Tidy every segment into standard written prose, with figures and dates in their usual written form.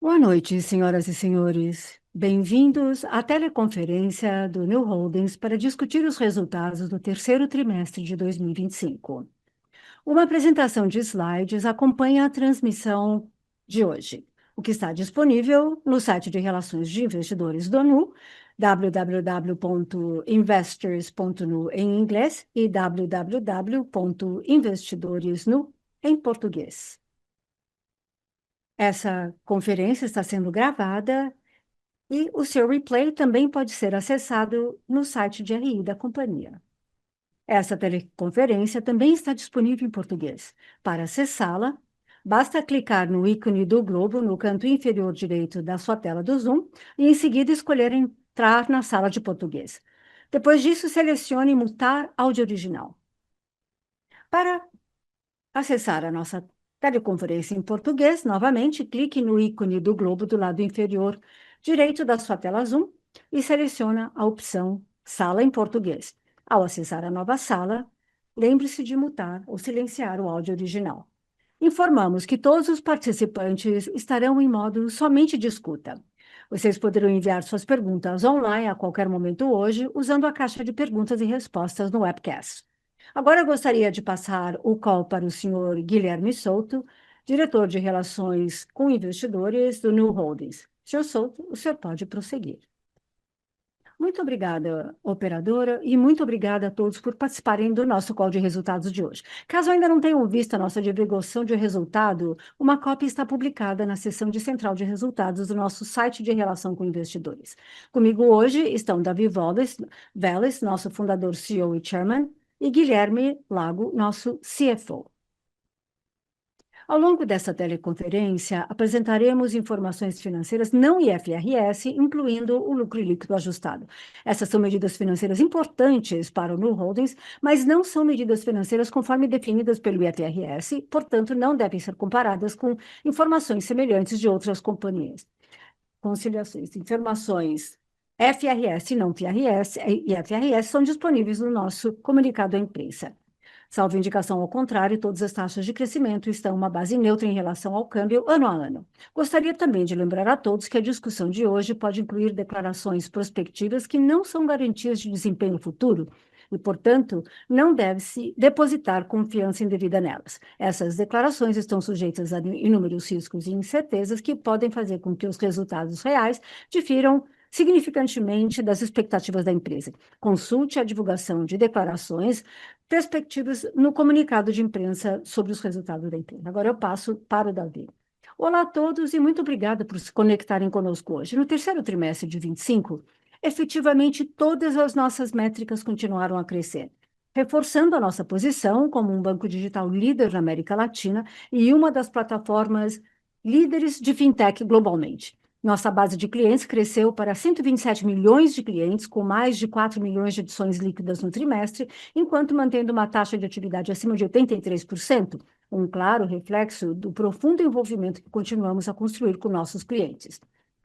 Boa noite, senhoras e senhores. Bem-vindos à teleconferência do New Holdings para discutir os resultados do terceiro trimestre de 2025. Uma apresentação de slides acompanha a transmissão de hoje, o que está disponível no site de Relações de Investidores do Nu, www.investors.nu em inglês e www.investidoresnu em português. Essa conferência está sendo gravada e o seu replay também pode ser acessado no site de RI da companhia. Essa teleconferência também está disponível em português. Para acessá-la, basta clicar no ícone do globo no canto inferior direito da sua tela do Zoom e, em seguida, escolher entrar na sala de português. Depois disso, selecione mutar áudio original. Para acessar a nossa teleconferência em português, novamente, clique no ícone do globo do lado inferior direito da sua tela Zoom e selecione a opção Sala em Português. Ao acessar a nova sala, lembre-se de mutar ou silenciar o áudio original. Informamos que todos os participantes estarão em modo somente de escuta. Vocês poderão enviar suas perguntas online a qualquer momento hoje, usando a caixa de perguntas e respostas no webcast. Agora eu gostaria de passar o call para o senhor Guilherme Souto, diretor de Relações com Investidores do New Holdings. Senhor Souto, o senhor pode prosseguir. Muito obrigada, operadora, e muito obrigada a todos por participarem do nosso call de resultados de hoje. Caso ainda não tenham visto a nossa divulgação de resultado, uma cópia está publicada na seção de central de resultados do nosso site de relação com investidores. Comigo hoje estão Davi Vélez, nosso fundador, CEO e Chairman, e Guilherme Lago, nosso CFO. Ao longo dessa teleconferência, apresentaremos informações financeiras não IFRS, incluindo o lucro líquido ajustado. Essas são medidas financeiras importantes para o Nu Holdings, mas não são medidas financeiras conforme definidas pelo IFRS, portanto, não devem ser comparadas com informações semelhantes de outras companhias. Conciliações, informações FRS e não IFRS são disponíveis no nosso comunicado à imprensa. Salvo indicação ao contrário, todas as taxas de crescimento estão uma base neutra em relação ao câmbio ano a ano. Gostaria também de lembrar a todos que a discussão de hoje pode incluir declarações prospectivas que não são garantias de desempenho futuro e, portanto, não deve-se depositar confiança indevida nelas. Essas declarações estão sujeitas a inúmeros riscos e incertezas que podem fazer com que os resultados reais difiram significantemente das expectativas da empresa. Consulte a divulgação de declarações perspectivas no comunicado de imprensa sobre os resultados da empresa. Agora eu passo para o Davi. Olá a todos e muito obrigada por se conectarem conosco hoje. No terceiro trimestre de 25, efetivamente todas as nossas métricas continuaram a crescer, reforçando a nossa posição como um banco digital líder na América Latina e uma das plataformas líderes de fintech globalmente. Nossa base de clientes cresceu para 127 milhões de clientes, com mais de 4 milhões de adições líquidas no trimestre, enquanto mantendo uma taxa de atividade acima de 83%, um claro reflexo do profundo envolvimento que continuamos a construir com nossos clientes.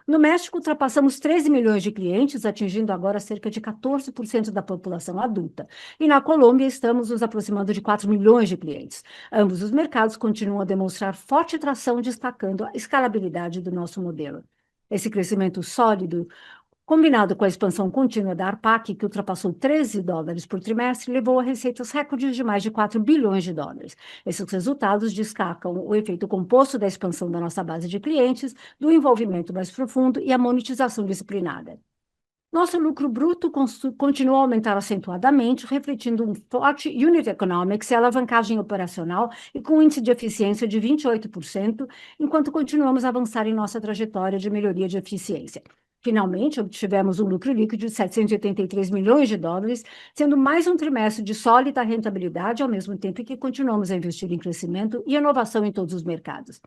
No México, ultrapassamos 13 milhões de clientes, atingindo agora cerca de 14% da população adulta. E na Colômbia, estamos nos aproximando de 4 milhões de clientes. Ambos os mercados continuam a demonstrar forte tração, destacando a escalabilidade do nosso modelo. Esse crescimento sólido, combinado com a expansão contínua da ARPAC, que ultrapassou $13 por trimestre, levou a receitas recordes de mais de 4 bilhões de dólares. Esses resultados destacam o efeito composto da expansão da nossa base de clientes, do envolvimento mais profundo e a monetização disciplinada. Nosso lucro bruto continuou a aumentar acentuadamente, refletindo um forte unit economics e alavancagem operacional e com um índice de eficiência de 28%, enquanto continuamos a avançar em nossa trajetória de melhoria de eficiência. Finalmente, obtivemos um lucro líquido de 783 milhões de dólares, sendo mais um trimestre de sólida rentabilidade, ao mesmo tempo que continuamos a investir em crescimento e inovação em todos os mercados.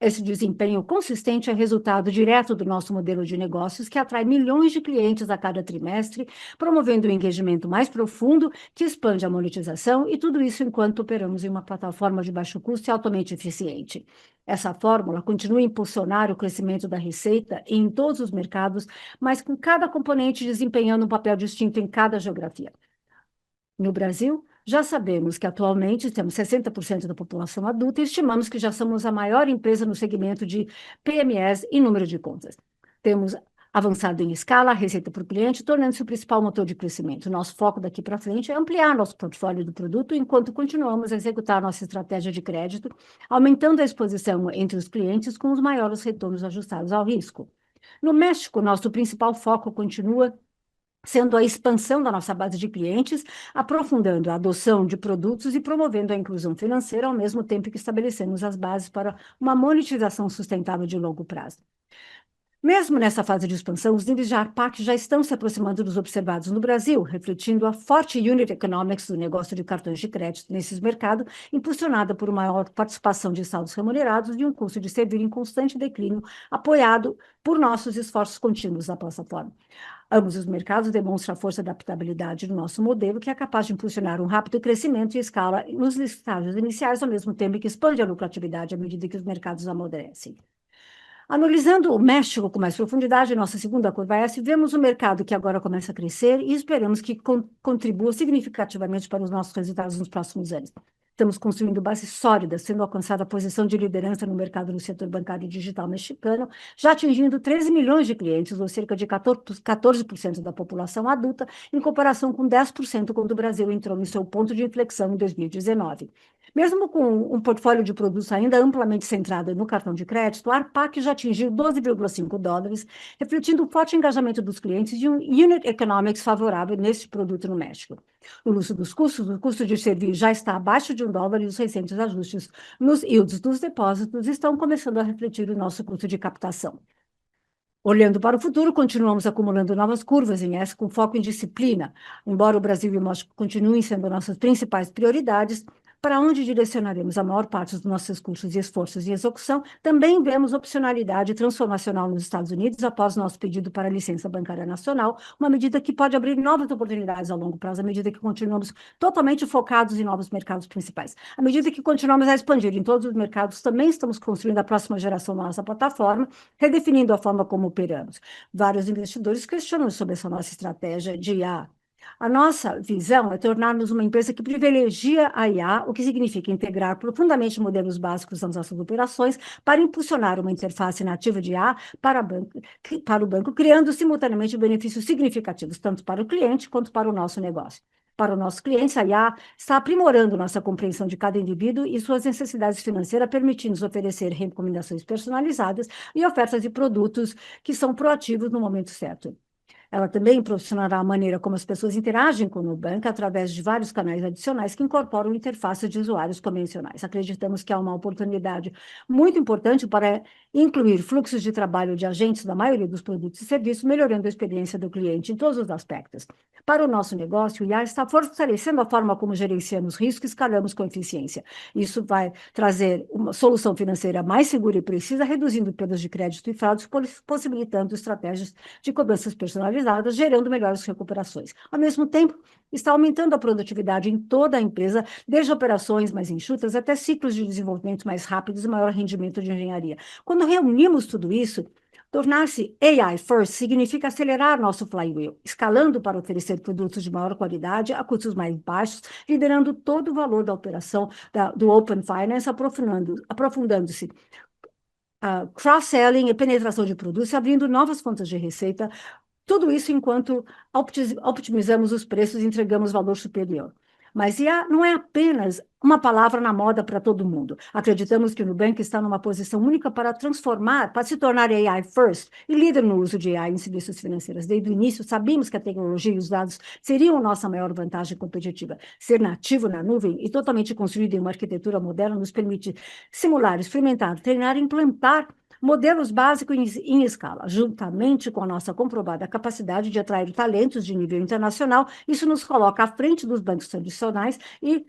Esse desempenho consistente é resultado direto do nosso modelo de negócios, que atrai milhões de clientes a cada trimestre, promovendo um engajamento mais profundo, que expande a monetização, e tudo isso enquanto operamos em uma plataforma de baixo custo e altamente eficiente. Essa fórmula continua a impulsionar o crescimento da receita em todos os mercados, mas com cada componente desempenhando um papel distinto em cada geografia. No Brasil, Já sabemos que atualmente temos 60% da população adulta e estimamos que já somos a maior empresa no segmento de PMEs em número de contas. Temos avançado em escala, receita por cliente, tornando-se o principal motor de crescimento. Nosso foco daqui para frente é ampliar nosso portfólio do produto enquanto continuamos a executar nossa estratégia de crédito, aumentando a exposição entre os clientes com os maiores retornos ajustados ao risco. No México, nosso principal foco continua sendo a expansão da nossa base de clientes, aprofundando a adoção de produtos e promovendo a inclusão financeira, ao mesmo tempo que estabelecemos as bases para uma monetização sustentável de longo prazo. Mesmo nessa fase de expansão, os níveis de ARPAC já estão se aproximando dos observados no Brasil, refletindo a forte unit economics do negócio de cartões de crédito nesses mercados, impulsionada por uma maior participação de saldos remunerados e um custo de servir em constante declínio, apoiado por nossos esforços contínuos na plataforma. Ambos os mercados demonstram a força da adaptabilidade do nosso modelo, que é capaz de impulsionar um rápido crescimento e escala nos estágios iniciais, ao mesmo tempo que expande a lucratividade à medida que os mercados amadurecem. Analisando o México com mais profundidade, nossa segunda curva S, vemos um mercado que agora começa a crescer e esperamos que contribua significativamente para os nossos resultados nos próximos anos. Estamos construindo bases sólidas, sendo alcançada a posição de liderança no mercado no setor bancário digital mexicano, já atingindo 13 milhões de clientes, ou cerca de 14% da população adulta, em comparação com 10% quando o Brasil entrou em seu ponto de inflexão em 2019. Mesmo com um portfólio de produtos ainda amplamente centrado no cartão de crédito, a ARPAC já atingiu $12,5, refletindo o forte engajamento dos clientes e um unit economics favorável nesse produto no México. No uso dos custos, o custo de servir já está abaixo de $1 e os recentes ajustes nos yields dos depósitos estão começando a refletir o nosso custo de captação. Olhando para o futuro, continuamos acumulando novas curvas em S com foco em disciplina. Embora o Brasil e o México continuem sendo nossas principais prioridades, para onde direcionaremos a maior parte dos nossos recursos e esforços em execução, também vemos opcionalidade transformacional nos Estados Unidos após nosso pedido para a licença bancária nacional, uma medida que pode abrir novas oportunidades ao longo prazo, à medida que continuamos totalmente focados em novos mercados principais. À medida que continuamos a expandir em todos os mercados, também estamos construindo a próxima geração da nossa plataforma, redefinindo a forma como operamos. Vários investidores questionam sobre essa nossa estratégia de IA. A nossa visão é tornar-nos uma empresa que privilegia a IA, o que significa integrar profundamente modelos básicos nas nossas operações para impulsionar uma interface nativa de IA para o banco, criando simultaneamente benefícios significativos, tanto para o cliente quanto para o nosso negócio. Para o nosso cliente, a IA está aprimorando nossa compreensão de cada indivíduo e suas necessidades financeiras, permitindo-nos oferecer recomendações personalizadas e ofertas de produtos que são proativos no momento certo. Ela também profissionalizará a maneira como as pessoas interagem com o Nubank através de vários canais adicionais que incorporam interfaces de usuários convencionais. Acreditamos que há uma oportunidade muito importante para incluir fluxos de trabalho de agentes da maioria dos produtos e serviços, melhorando a experiência do cliente em todos os aspectos. Para o nosso negócio, o IA está fortalecendo a forma como gerenciamos riscos e escalamos com eficiência. Isso vai trazer uma solução financeira mais segura e precisa, reduzindo perdas de crédito e fraudes, possibilitando estratégias de cobranças personalizadas, gerando melhores recuperações. Ao mesmo tempo, está aumentando a produtividade em toda a empresa, desde operações mais enxutas até ciclos de desenvolvimento mais rápidos e maior rendimento de engenharia. Quando reunimos tudo isso, tornar-se AI first significa acelerar nosso flywheel, escalando para oferecer produtos de maior qualidade a custos mais baixos, liderando todo o valor da operação do Open Finance, aprofundando-se cross-selling e penetração de produtos, abrindo novas fontes de receita, tudo isso enquanto optimizamos os preços e entregamos valor superior. Mas IA não é apenas uma palavra na moda para todo mundo. Acreditamos que o Nubank está numa posição única para transformar, para se tornar AI first e líder no uso de AI em serviços financeiros. Desde o início, sabíamos que a tecnologia e os dados seriam nossa maior vantagem competitiva. Ser nativo na nuvem e totalmente construído em uma arquitetura moderna nos permite simular, experimentar, treinar e implantar modelos básicos em escala, juntamente com a nossa comprovada capacidade de atrair talentos de nível internacional. Isso nos coloca à frente dos bancos tradicionais e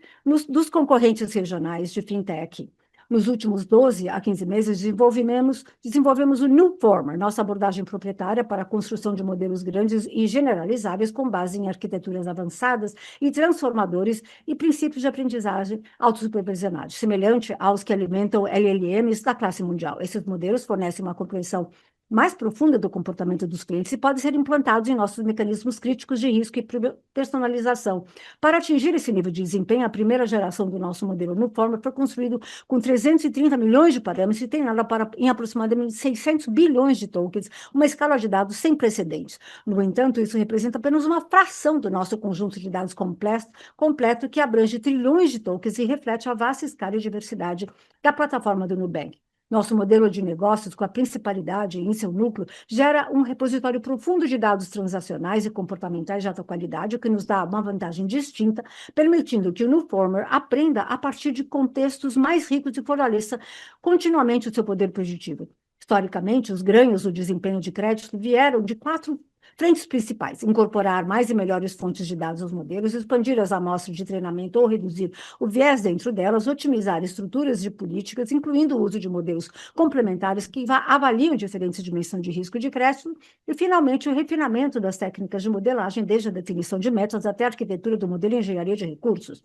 dos concorrentes regionais de fintech. Nos últimos 12 a 15 meses, desenvolvemos o Newformer, nossa abordagem proprietária para a construção de modelos grandes e generalizáveis com base em arquiteturas avançadas e transformadores e princípios de aprendizagem autossupervisionados, semelhante aos que alimentam LLMs da classe mundial. Esses modelos fornecem uma compreensão mais profunda do comportamento dos clientes e podem ser implantados em nossos mecanismos críticos de risco e personalização. Para atingir esse nível de desempenho, a primeira geração do nosso modelo Nuformer foi construído com 330 milhões de parâmetros e treinada em aproximadamente 600 bilhões de tokens, uma escala de dados sem precedentes. No entanto, isso representa apenas uma fração do nosso conjunto de dados completo que abrange trilhões de tokens e reflete a vasta escala e diversidade da plataforma do Nubank. Nosso modelo de negócios, com a principalidade em seu núcleo, gera um repositório profundo de dados transacionais e comportamentais de alta qualidade, o que nos dá uma vantagem distinta, permitindo que o Nuformer aprenda a partir de contextos mais ricos e fortaleça continuamente o seu poder preditivo. Historicamente, os ganhos do desempenho de crédito vieram de 4 frentes principais: incorporar mais e melhores fontes de dados aos modelos, expandir as amostras de treinamento ou reduzir o viés dentro delas, otimizar estruturas de políticas, incluindo o uso de modelos complementares que avaliam diferentes dimensões de risco de crédito, e, finalmente, o refinamento das técnicas de modelagem, desde a definição de métodos até a arquitetura do modelo e engenharia de recursos.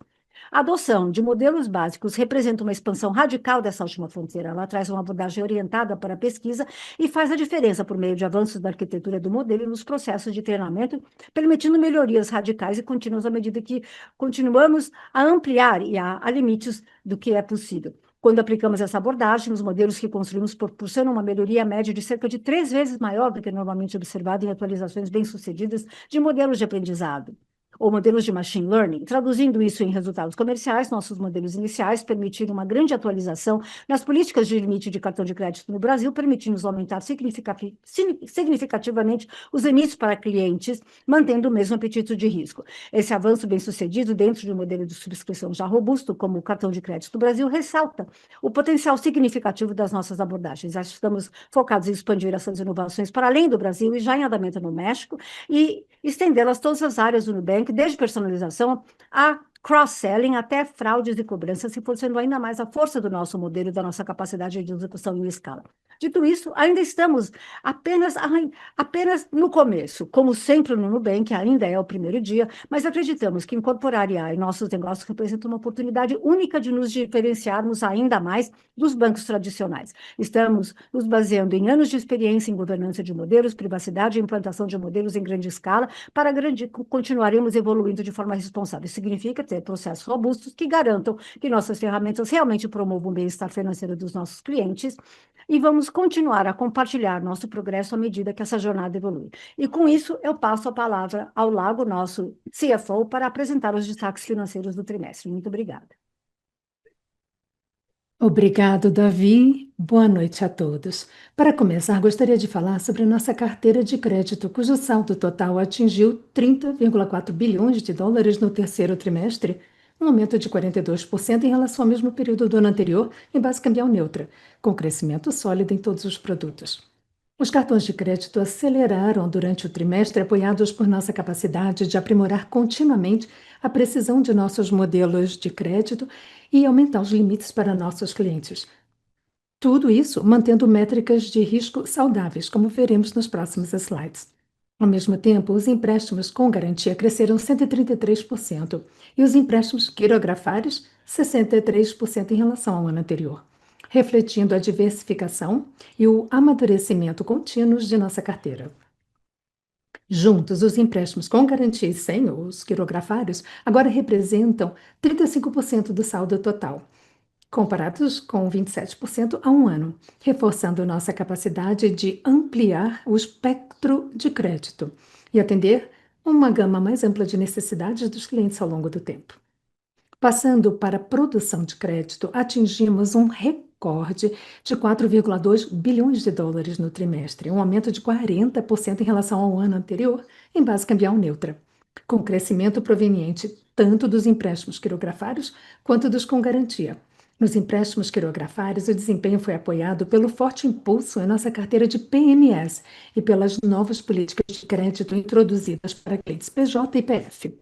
A adoção de modelos básicos representa uma expansão radical dessa última fronteira. Ela traz uma abordagem orientada para a pesquisa e faz a diferença por meio de avanços da arquitetura do modelo e nos processos de treinamento, permitindo melhorias radicais e contínuas à medida que continuamos a ampliar e a limites do que é possível. Quando aplicamos essa abordagem, os modelos que construímos proporcionam uma melhoria média de cerca de 3 vezes maior do que normalmente observado em atualizações bem-sucedidas de modelos de aprendizado ou modelos de machine learning. Traduzindo isso em resultados comerciais, nossos modelos iniciais permitiram uma grande atualização nas políticas de limite de cartão de crédito no Brasil, permitindo-nos aumentar significativamente os limites para clientes, mantendo o mesmo apetite de risco. Esse avanço bem-sucedido dentro de um modelo de subscrição já robusto, como o cartão de crédito do Brasil, ressalta o potencial significativo das nossas abordagens. Já estamos focados em expandir essas inovações para além do Brasil e já em andamento no México, e estendê-las a todas as áreas do Nubank, desde personalização a cross-selling até fraudes e cobranças, reforçando ainda mais a força do nosso modelo e da nossa capacidade de execução em escala. Dito isso, ainda estamos apenas no começo. Como sempre no Nubank, ainda é o primeiro dia, mas acreditamos que incorporar IA em nossos negócios representa uma oportunidade única de nos diferenciarmos ainda mais dos bancos tradicionais. Estamos nos baseando em anos de experiência em governança de modelos, privacidade e implantação de modelos em grande escala, continuaremos evoluindo de forma responsável. Isso significa ter processos robustos que garantam que nossas ferramentas realmente promovam o bem-estar financeiro dos nossos clientes, e vamos continuar a compartilhar nosso progresso à medida que essa jornada evolui. E com isso, eu passo a palavra ao Lago, nosso CFO, para apresentar os destaques financeiros do trimestre. Muito obrigada. Obrigado, Davi. Boa noite a todos. Para começar, gostaria de falar sobre a nossa carteira de crédito, cujo saldo total atingiu 30,4 bilhões de dólares no terceiro trimestre, um aumento de 42% em relação ao mesmo período do ano anterior, em base cambial neutra, com crescimento sólido em todos os produtos. Os cartões de crédito aceleraram durante o trimestre, apoiados por nossa capacidade de aprimorar continuamente a precisão de nossos modelos de crédito e aumentar os limites para nossos clientes. Tudo isso mantendo métricas de risco saudáveis, como veremos nos próximos slides. Ao mesmo tempo, os empréstimos com garantia cresceram 133% e os empréstimos quirografários 63% em relação ao ano anterior, refletindo a diversificação e o amadurecimento contínuos de nossa carteira. Juntos, os empréstimos com garantia e sem os quirografários agora representam 35% do saldo total, comparados com 27% há um ano, reforçando nossa capacidade de ampliar o espectro de crédito e atender uma gama mais ampla de necessidades dos clientes ao longo do tempo. Passando para a produção de crédito, atingimos um recorde de 4,2 bilhões de dólares no trimestre, um aumento de 40% em relação ao ano anterior, em base cambial neutra, com crescimento proveniente tanto dos empréstimos quirografários quanto dos com garantia. Nos empréstimos quirografários, o desempenho foi apoiado pelo forte impulso em nossa carteira de PMS e pelas novas políticas de crédito introduzidas para clientes PJ e PF.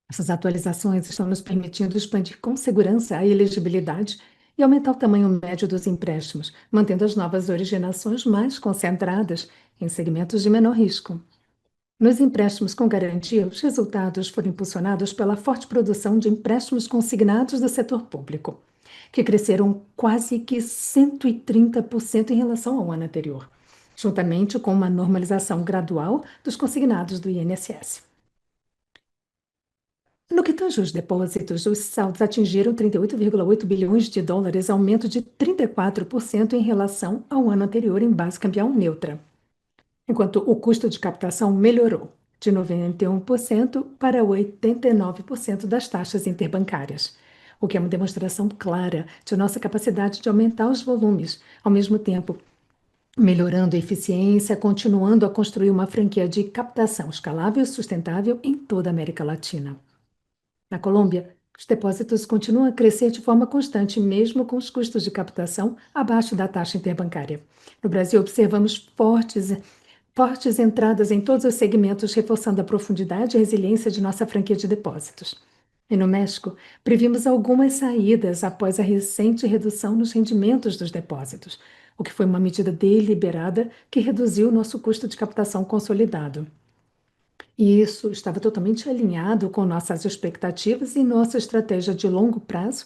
Essas atualizações estão nos permitindo expandir com segurança a elegibilidade e aumentar o tamanho médio dos empréstimos, mantendo as novas originações mais concentradas em segmentos de menor risco. Nos empréstimos com garantia, os resultados foram impulsionados pela forte produção de empréstimos consignados do setor público, que cresceram quase que 130% em relação ao ano anterior. juntamente com uma normalização gradual dos consignados do INSS. No que tange aos depósitos, os saldos atingiram 38,8 bilhões de dólares, aumento de 34% em relação ao ano anterior em base cambial neutra, enquanto o custo de captação melhorou de 91% para 89% das taxas interbancárias, o que é uma demonstração clara de nossa capacidade de aumentar os volumes, ao mesmo tempo melhorando a eficiência, continuando a construir uma franquia de captação escalável e sustentável em toda a América Latina. Na Colômbia, os depósitos continuam a crescer de forma constante, mesmo com os custos de captação abaixo da taxa interbancária. No Brasil, observamos fortes entradas em todos os segmentos, reforçando a profundidade e a resiliência de nossa franquia de depósitos. E no México, previmos algumas saídas após a recente redução nos rendimentos dos depósitos, o que foi uma medida deliberada que reduziu nosso custo de captação consolidado. E isso estava totalmente alinhado com nossas expectativas e nossa estratégia de longo prazo,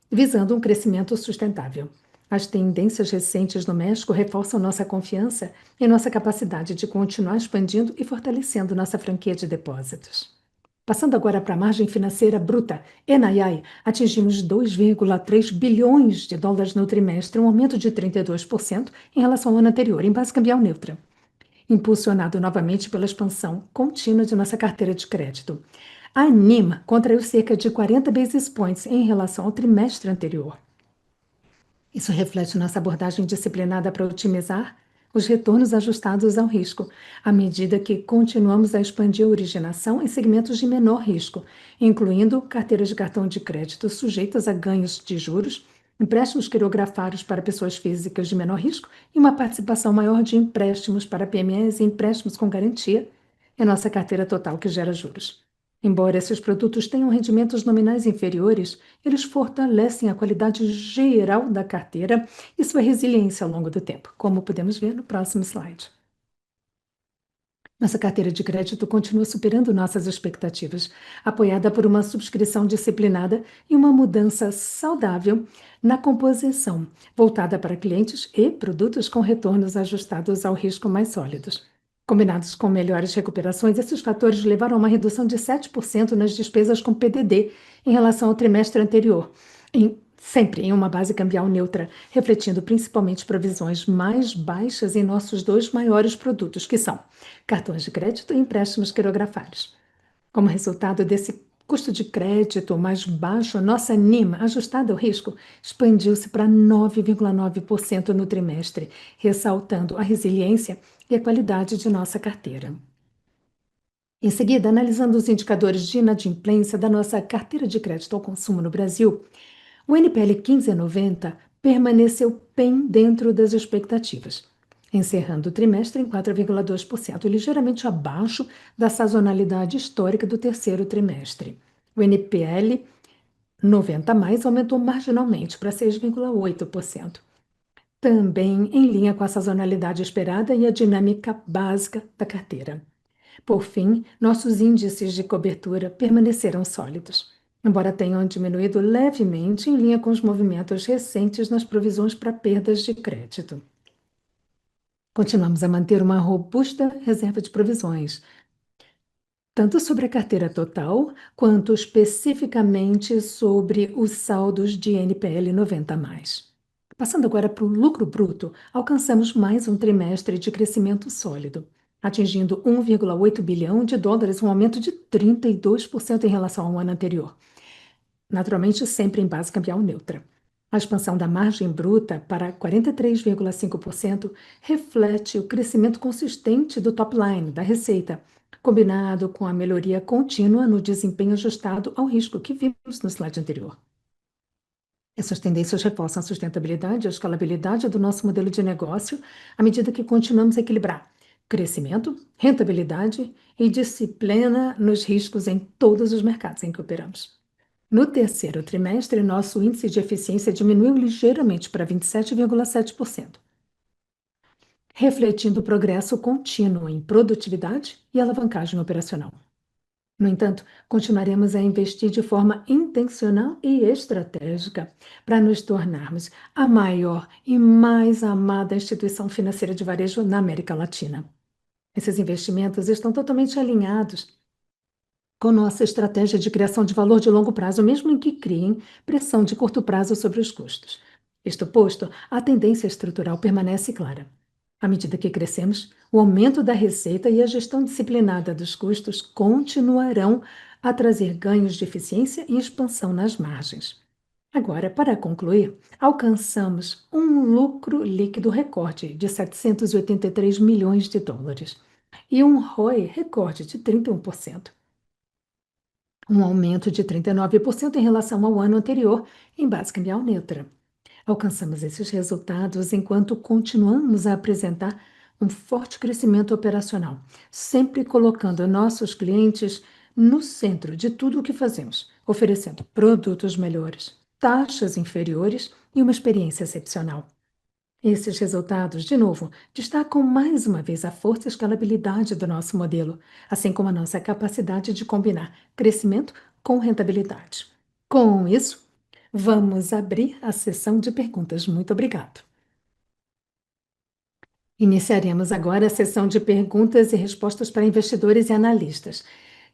visando um crescimento sustentável. As tendências recentes no México reforçam nossa confiança em nossa capacidade de continuar expandindo e fortalecendo nossa franquia de depósitos. Passando agora para a margem financeira bruta, NII, atingimos 2,3 bilhões de dólares no trimestre, um aumento de 32% em relação ao ano anterior, em base cambial neutra, impulsionado novamente pela expansão contínua de nossa carteira de crédito. A NIM contraiu cerca de 40 basis points em relação ao trimestre anterior. Isso reflete nossa abordagem disciplinada para otimizar os retornos ajustados ao risco, à medida que continuamos a expandir a originação em segmentos de menor risco, incluindo carteiras de cartão de crédito sujeitas a ganhos de juros, empréstimos quirografados para pessoas físicas de menor risco e uma participação maior de empréstimos para PMEs e empréstimos com garantia em nossa carteira total que gera juros. Embora esses produtos tenham rendimentos nominais inferiores, eles fortalecem a qualidade geral da carteira e sua resiliência ao longo do tempo, como podemos ver no próximo slide. Nossa carteira de crédito continua superando nossas expectativas, apoiada por uma subscrição disciplinada e uma mudança saudável na composição, voltada para clientes e produtos com retornos ajustados ao risco mais sólidos. Combinados com melhores recuperações, esses fatores levaram a uma redução de 7% nas despesas com PDD em relação ao trimestre anterior, sempre em uma base cambial neutra, refletindo principalmente provisões mais baixas em nossos dois maiores produtos, que são cartões de crédito e empréstimos quirografados. Como resultado desse custo de crédito mais baixo, nossa NIM, ajustada ao risco, expandiu-se para 9,9% no trimestre, ressaltando a resiliência e a qualidade de nossa carteira. Em seguida, analisando os indicadores de inadimplência da nossa carteira de crédito ao consumo no Brasil, o NPL 1590 permaneceu bem dentro das expectativas, encerrando o trimestre em 4,2%, ligeiramente abaixo da sazonalidade histórica do terceiro trimestre. O NPL 90+ aumentou marginalmente para 6,8%, também em linha com a sazonalidade esperada e a dinâmica básica da carteira. Por fim, nossos índices de cobertura permaneceram sólidos, embora tenham diminuído levemente em linha com os movimentos recentes nas provisões para perdas de crédito. Continuamos a manter uma robusta reserva de provisões, tanto sobre a carteira total, quanto especificamente sobre os saldos de NPL 90+. Passando agora para o lucro bruto, alcançamos mais um trimestre de crescimento sólido, atingindo 1,8 bilhão de dólares, um aumento de 32% em relação ao ano anterior. Naturalmente, sempre em base cambial neutra. A expansão da margem bruta para 43,5% reflete o crescimento consistente do top line, da receita, combinado com a melhoria contínua no desempenho ajustado ao risco que vimos no slide anterior. Essas tendências reforçam a sustentabilidade e a escalabilidade do nosso modelo de negócio à medida que continuamos a equilibrar crescimento, rentabilidade e disciplina nos riscos em todos os mercados em que operamos. No terceiro trimestre, nosso índice de eficiência diminuiu ligeiramente para 27,7%, refletindo o progresso contínuo em produtividade e alavancagem operacional. No entanto, continuaremos a investir de forma intencional e estratégica para nos tornarmos a maior e mais amada instituição financeira de varejo na América Latina. Esses investimentos estão totalmente alinhados com nossa estratégia de criação de valor de longo prazo, mesmo em que criem pressão de curto prazo sobre os custos. Isto posto, a tendência estrutural permanece clara. À medida que crescemos, o aumento da receita e a gestão disciplinada dos custos continuarão a trazer ganhos de eficiência e expansão nas margens. Agora, para concluir, alcançamos um lucro líquido recorde de 783 milhões de dólares e um ROI recorde de 31%, um aumento de 39% em relação ao ano anterior, em base cambial neutra. Alcançamos esses resultados enquanto continuamos a apresentar um forte crescimento operacional, sempre colocando nossos clientes no centro de tudo o que fazemos, oferecendo produtos melhores, taxas inferiores e uma experiência excepcional. Esses resultados, de novo, destacam mais uma vez a força e escalabilidade do nosso modelo, assim como a nossa capacidade de combinar crescimento com rentabilidade. Com isso, vamos abrir a sessão de perguntas. Muito obrigado. Iniciaremos agora a sessão de perguntas e respostas para investidores e analistas.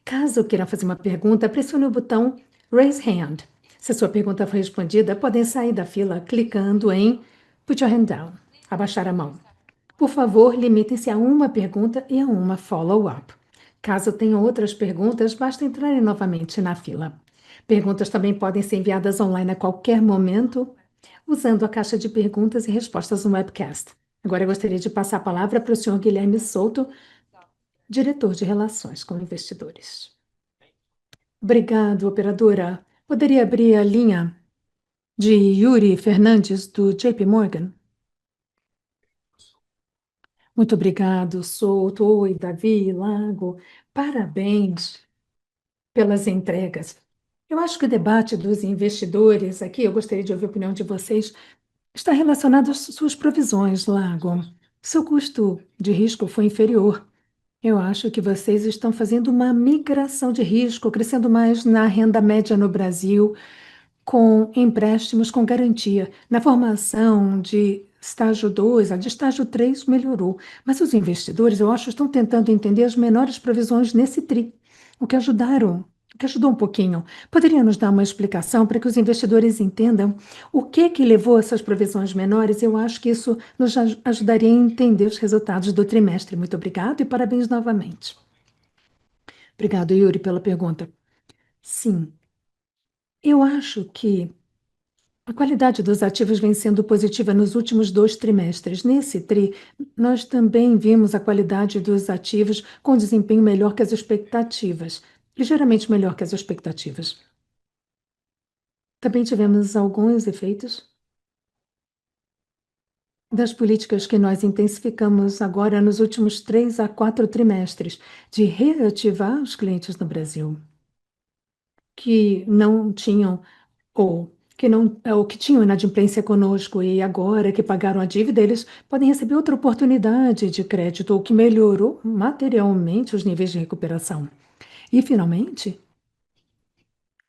Caso queira fazer uma pergunta, pressione o botão Raise Hand. Se a sua pergunta for respondida, podem sair da fila clicando em Put Your Hand Down, abaixar a mão. Por favor, limitem-se a uma pergunta e a uma follow-up. Caso tenham outras perguntas, basta entrarem novamente na fila. Perguntas também podem ser enviadas online a qualquer momento, usando a caixa de perguntas e respostas no webcast. Agora eu gostaria de passar a palavra para o senhor Guilherme Souto, diretor de Relações com Investidores. Obrigado, operadora. Poderia abrir a linha de Yuri Fernandes, do JP Morgan? Muito obrigado, Souto. Oi, Davi, Lago. Parabéns pelas entregas. Eu acho que o debate dos investidores aqui, eu gostaria de ouvir a opinião de vocês, está relacionado às suas provisões, Lago. Seu custo de risco foi inferior. Eu acho que vocês estão fazendo uma migração de risco, crescendo mais na renda média no Brasil, com empréstimos com garantia. Na formação de estágio 2, a de estágio 3 melhorou, mas os investidores, eu acho, estão tentando entender as menores provisões nesse TRI, o que ajudou um pouquinho. Poderia nos dar uma explicação para que os investidores entendam o que levou a essas provisões menores? Eu acho que isso nos ajudaria a entender os resultados do trimestre. Muito obrigado e parabéns novamente. Obrigado, Yuri, pela pergunta. Sim, eu acho que a qualidade dos ativos vem sendo positiva nos últimos 2 trimestres. Nesse TRI, nós também vimos a qualidade dos ativos com desempenho melhor que as expectativas, ligeiramente melhor que as expectativas. Também tivemos alguns efeitos das políticas que nós intensificamos agora nos últimos 3 a 4 trimestres, de reativar os clientes no Brasil que não tinham ou que tinham inadimplência conosco e agora que pagaram a dívida, eles podem receber outra oportunidade de crédito, ou que melhorou materialmente os níveis de recuperação. E, finalmente,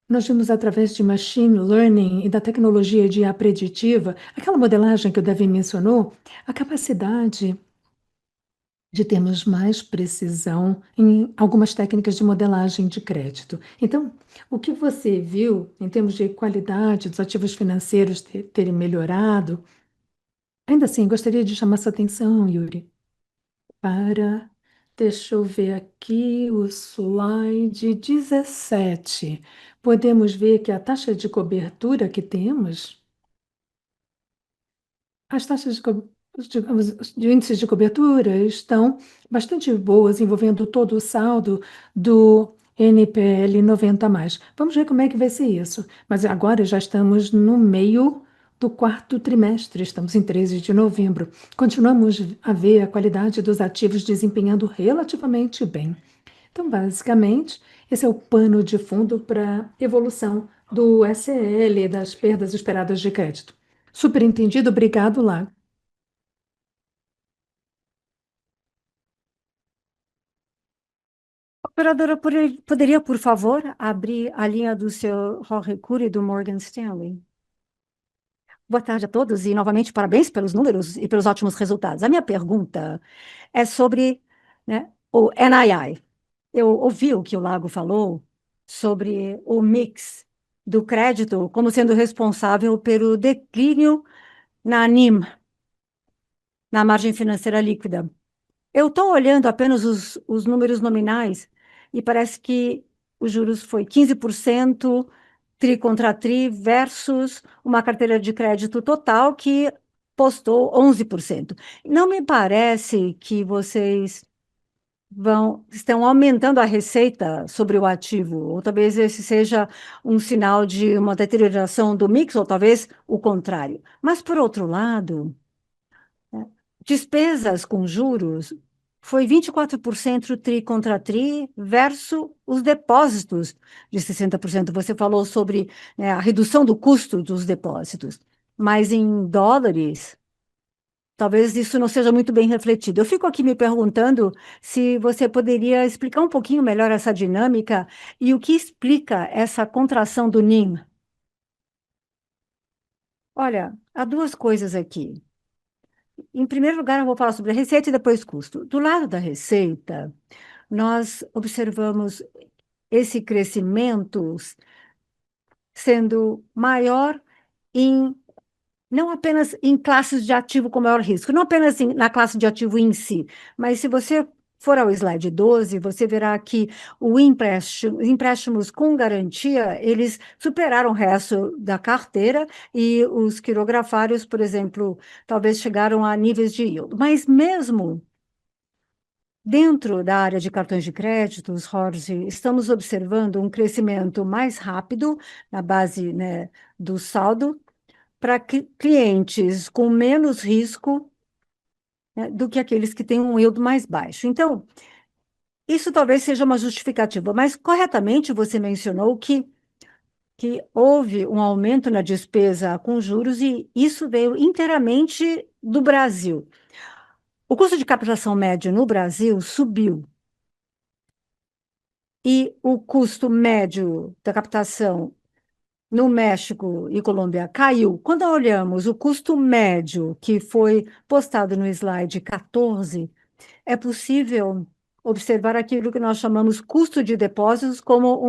nós vimos através de machine learning e da tecnologia de IA preditiva, aquela modelagem que o Davi mencionou, a capacidade de termos mais precisão em algumas técnicas de modelagem de crédito. Então, o que você viu em termos de qualidade dos ativos financeiros terem melhorado, ainda assim, gostaria de chamar sua atenção, Yuri, para, deixa eu ver aqui o slide 17. Podemos ver que a taxa de cobertura que temos, as taxas de índices de cobertura estão bastante boas, envolvendo todo o saldo do NPL 90+. Vamos ver como é que vai ser isso. Mas agora já estamos no meio do 4º trimestre, estamos em 13 de novembro. Continuamos a ver a qualidade dos ativos desempenhando relativamente bem. Então, basicamente, esse é o pano de fundo para a evolução do SL, das perdas esperadas de crédito. Super entendido, obrigado, lá. Operadora, poderia, por favor, abrir a linha do seu Jorge Cury do Morgan Stanley? Boa tarde a todos e, novamente, parabéns pelos números e pelos ótimos resultados. A minha pergunta é sobre, né, o NII. Eu ouvi o que o Lago falou sobre o mix do crédito como sendo responsável pelo declínio na NIM, na margem financeira líquida. Eu estou olhando apenas os números nominais e parece que os juros foi 15% tri contra tri versus uma carteira de crédito total que postou 11%. Não me parece que vocês estão aumentando a receita sobre o ativo, ou talvez esse seja um sinal de uma deterioração do mix, ou talvez o contrário. Mas, por outro lado, né, despesas com juros foi 24% tri contra tri versus os depósitos de 60%. Você falou sobre, né, a redução do custo dos depósitos, mas em dólares, talvez isso não seja muito bem refletido. Eu fico aqui me perguntando se você poderia explicar um pouquinho melhor essa dinâmica e o que explica essa contração do NIM. Olha, há duas coisas aqui. Em primeiro lugar, eu vou falar sobre a receita e depois custo. Do lado da receita, nós observamos esse crescimento sendo maior em não apenas em classes de ativo com maior risco, não apenas na classe de ativo em si, mas se você for ao slide 12, você verá que empréstimos com garantia, eles superaram o resto da carteira e os quirografários, por exemplo, talvez chegaram a níveis de yield. Mas mesmo dentro da área de cartões de créditos, Jorge, estamos observando um crescimento mais rápido na base, né, do saldo para clientes com menos risco, né, do que aqueles que têm um yield mais baixo. Então, isso talvez seja uma justificativa, mas corretamente você mencionou que houve um aumento na despesa com juros e isso veio inteiramente do Brasil. O custo de captação médio no Brasil subiu e o custo médio da captação no México e Colômbia caiu. Quando olhamos o custo médio que foi postado no slide 14, é possível observar aquilo que nós chamamos custo de depósitos como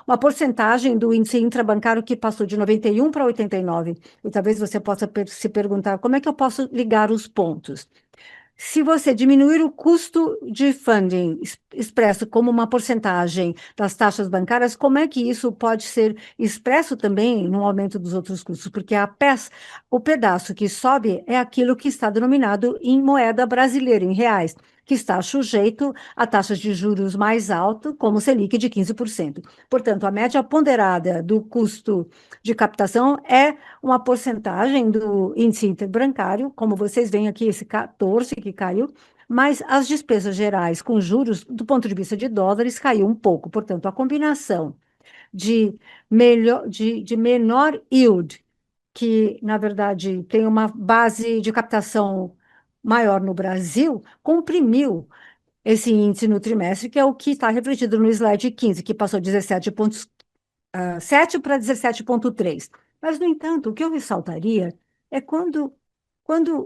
uma porcentagem do índice intrabancário que passou de 91 para 89. E talvez você possa se perguntar como é que eu posso ligar os pontos. Se você diminuir o custo de funding expresso como uma porcentagem das taxas bancárias, como é que isso pode ser expresso também no aumento dos outros custos? Porque o pedaço que sobe é aquilo que está denominado em moeda brasileira, em reais, que está sujeito a taxas de juros mais altas, como o Selic de 15%. Portanto, a média ponderada do custo de captação é uma porcentagem do índice interbancário, como vocês veem aqui, esse 14 que caiu, mas as despesas gerais com juros, do ponto de vista de dólares, caiu um pouco. Portanto, a combinação de menor yield, que, na verdade, tem uma base de captação maior no Brasil, comprimiu esse índice no trimestre, que é o que está refletido no slide 15, que passou 17,7 para 17,3. Mas, no entanto, o que eu ressaltaria é quando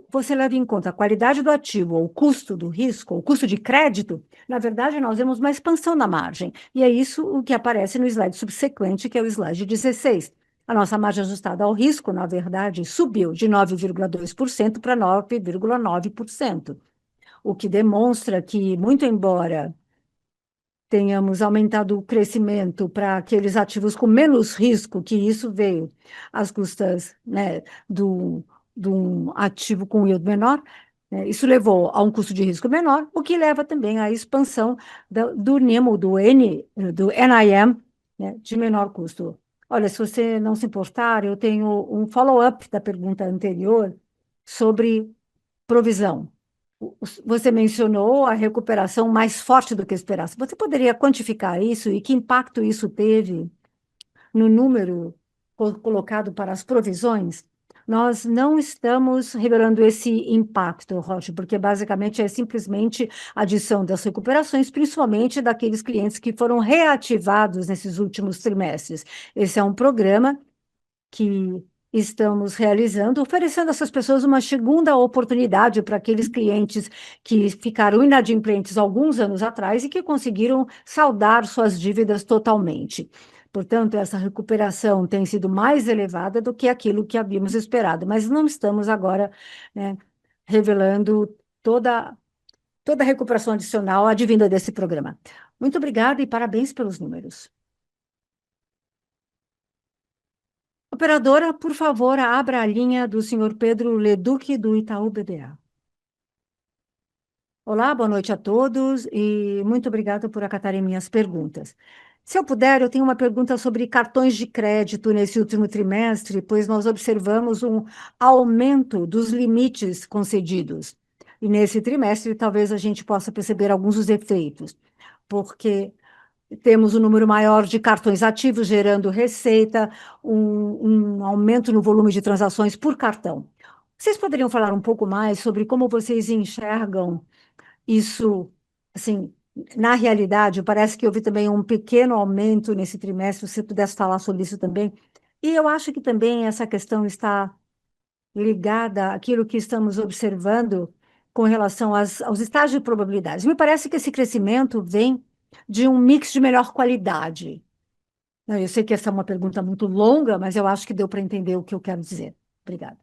você leva em conta a qualidade do ativo, ou o custo do risco, ou o custo de crédito, na verdade, nós vemos uma expansão na margem. E é isso o que aparece no slide subsequente, que é o slide 16. A nossa margem ajustada ao risco, na verdade, subiu de 9,2% para 9,9%, o que demonstra que, muito embora tenhamos aumentado o crescimento para aqueles ativos com menos risco, que isso veio às custas, né, de um ativo com yield menor, né, isso levou a um custo de risco menor, o que leva também à expansão do NIM, do NIM, né, de menor custo. Olha, se você não se importar, eu tenho um follow-up da pergunta anterior sobre provisão. Você mencionou a recuperação mais forte do que esperasse. Você poderia quantificar isso e que impacto isso teve no número colocado para as provisões? nós não estamos revelando esse impacto, Rocha, porque basicamente é simplesmente a adição das recuperações, principalmente daqueles clientes que foram reativados nesses últimos trimestres. Esse é um programa que estamos realizando, oferecendo a essas pessoas uma segunda oportunidade para aqueles clientes que ficaram inadimplentes alguns anos atrás e que conseguiram saldar suas dívidas totalmente. Portanto, essa recuperação tem sido mais elevada do que aquilo que havíamos esperado, mas não estamos agora, né, revelando toda a recuperação adicional advinda desse programa. Muito obrigada e parabéns pelos números. Operadora, por favor, abra a linha do senhor Pedro Leduc, do Itaú BBA. Olá, boa noite a todos e muito obrigada por acatarem minhas perguntas. Se eu puder, eu tenho uma pergunta sobre cartões de crédito nesse último trimestre, pois nós observamos um aumento dos limites concedidos. E nesse trimestre, talvez a gente possa perceber alguns dos efeitos, porque temos um número maior de cartões ativos gerando receita, um aumento no volume de transações por cartão. Vocês poderiam falar um pouco mais sobre como vocês enxergam isso, assim, na realidade? Parece que houve também um pequeno aumento nesse trimestre, se você pudesse falar sobre isso também. E eu acho que também essa questão está ligada àquilo que estamos observando com relação aos estágios de probabilidades. Me parece que esse crescimento vem de um mix de melhor qualidade. Não, eu sei que essa é uma pergunta muito longa, mas eu acho que deu para entender o que eu quero dizer. Obrigada.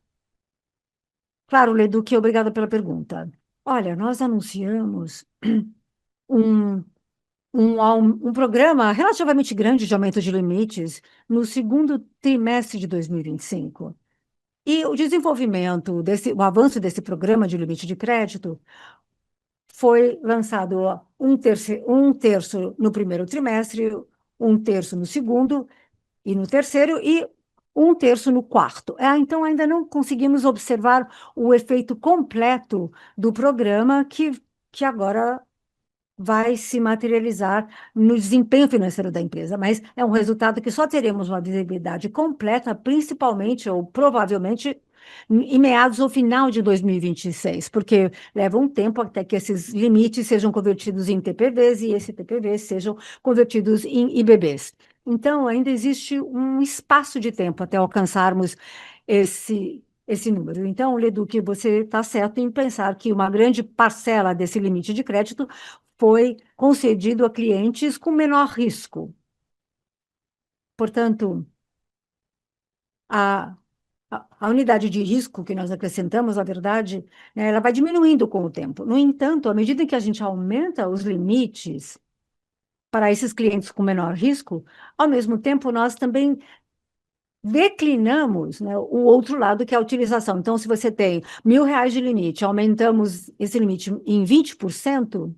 Claro, Leduc, obrigada pela pergunta. Olha, nós anunciamos um, um programa relativamente grande de aumento de limites no segundo trimestre de 2025. E o desenvolvimento o avanço desse programa de limite de crédito foi lançado um terço no primeiro trimestre, um terço no segundo e no terceiro, e um terço no quarto. Então, ainda não conseguimos observar o efeito completo do programa que agora vai se materializar no desempenho financeiro da empresa, mas é um resultado que só teremos uma visibilidade completa, principalmente ou provavelmente em meados ou final de 2026, porque leva um tempo até que esses limites sejam convertidos em TPVs e esses TPVs sejam convertidos em IBBs. Então, ainda existe um espaço de tempo até alcançarmos esse número. Então, Leduc, você está certo em pensar que uma grande parcela desse limite de crédito foi concedido a clientes com menor risco. Portanto, a, a unidade de risco que nós acrescentamos, na verdade, né, ela vai diminuindo com o tempo. No entanto, à medida que a gente aumenta os limites para esses clientes com menor risco, ao mesmo tempo, nós também declinamos, né, o outro lado, que é a utilização. Então, se você tem R$ 1.000 de limite, aumentamos esse limite em 20%,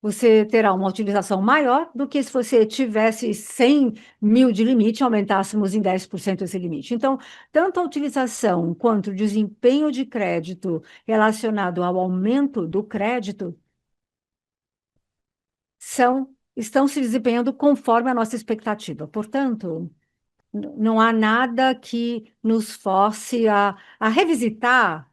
você terá uma utilização maior do que se você tivesse 100 mil de limite e aumentássemos em 10% esse limite. Então, tanto a utilização quanto o desempenho de crédito relacionado ao aumento do crédito estão se desempenhando conforme a nossa expectativa. Portanto, não há nada que nos force a revisitar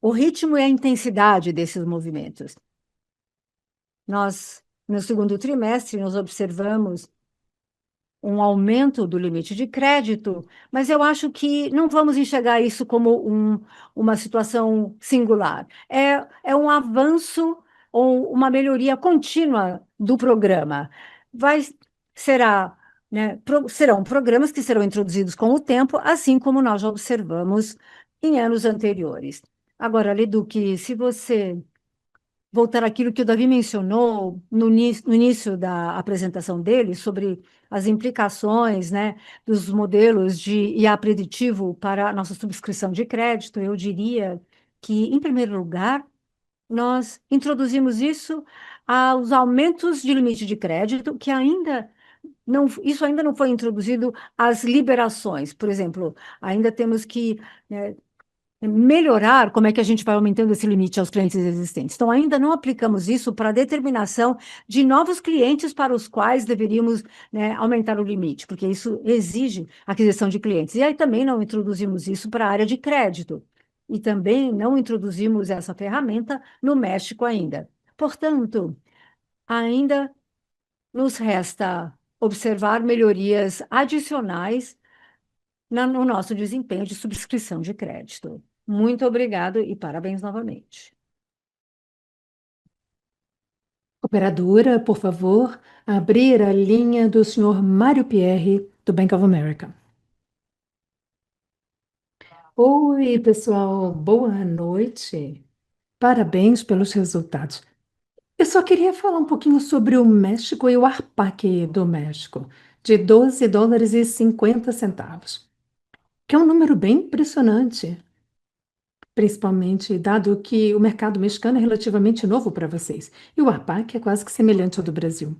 o ritmo e a intensidade desses movimentos. No segundo trimestre, nós observamos um aumento do limite de crédito, mas eu acho que não vamos enxergar isso como uma situação singular. É um avanço ou uma melhoria contínua do programa. Vai, será, né, serão programas que serão introduzidos com o tempo, assim como nós já observamos em anos anteriores. Agora, Leduc, se você voltar àquilo que o Davi mencionou no início da apresentação dele, sobre as implicações, né, dos modelos de IA preditivo para a nossa subscrição de crédito, eu diria que, em primeiro lugar, nós introduzimos isso aos aumentos de limite de crédito, que ainda não, isso ainda não foi introduzido às liberações. Por exemplo, ainda temos que, né, melhorar como é que a gente vai aumentando esse limite aos clientes existentes. Então, ainda não aplicamos isso para a determinação de novos clientes para os quais deveríamos, né, aumentar o limite, porque isso exige aquisição de clientes. E aí também não introduzimos isso para a área de crédito. E também não introduzimos essa ferramenta no México ainda. Portanto, ainda nos resta observar melhorias adicionais no nosso desempenho de subscrição de crédito. Muito obrigado e parabéns novamente. Operadora, por favor, abrir a linha do senhor Mário Pierre, do Bank of America. Oi, pessoal, boa noite. Parabéns pelos resultados. Eu só queria falar um pouquinho sobre o México e o ARPAC do México, de 12 dólares e 50 centavos, que é um número bem impressionante, principalmente dado que o mercado mexicano é relativamente novo para vocês, e o ARPAC é quase que semelhante ao do Brasil.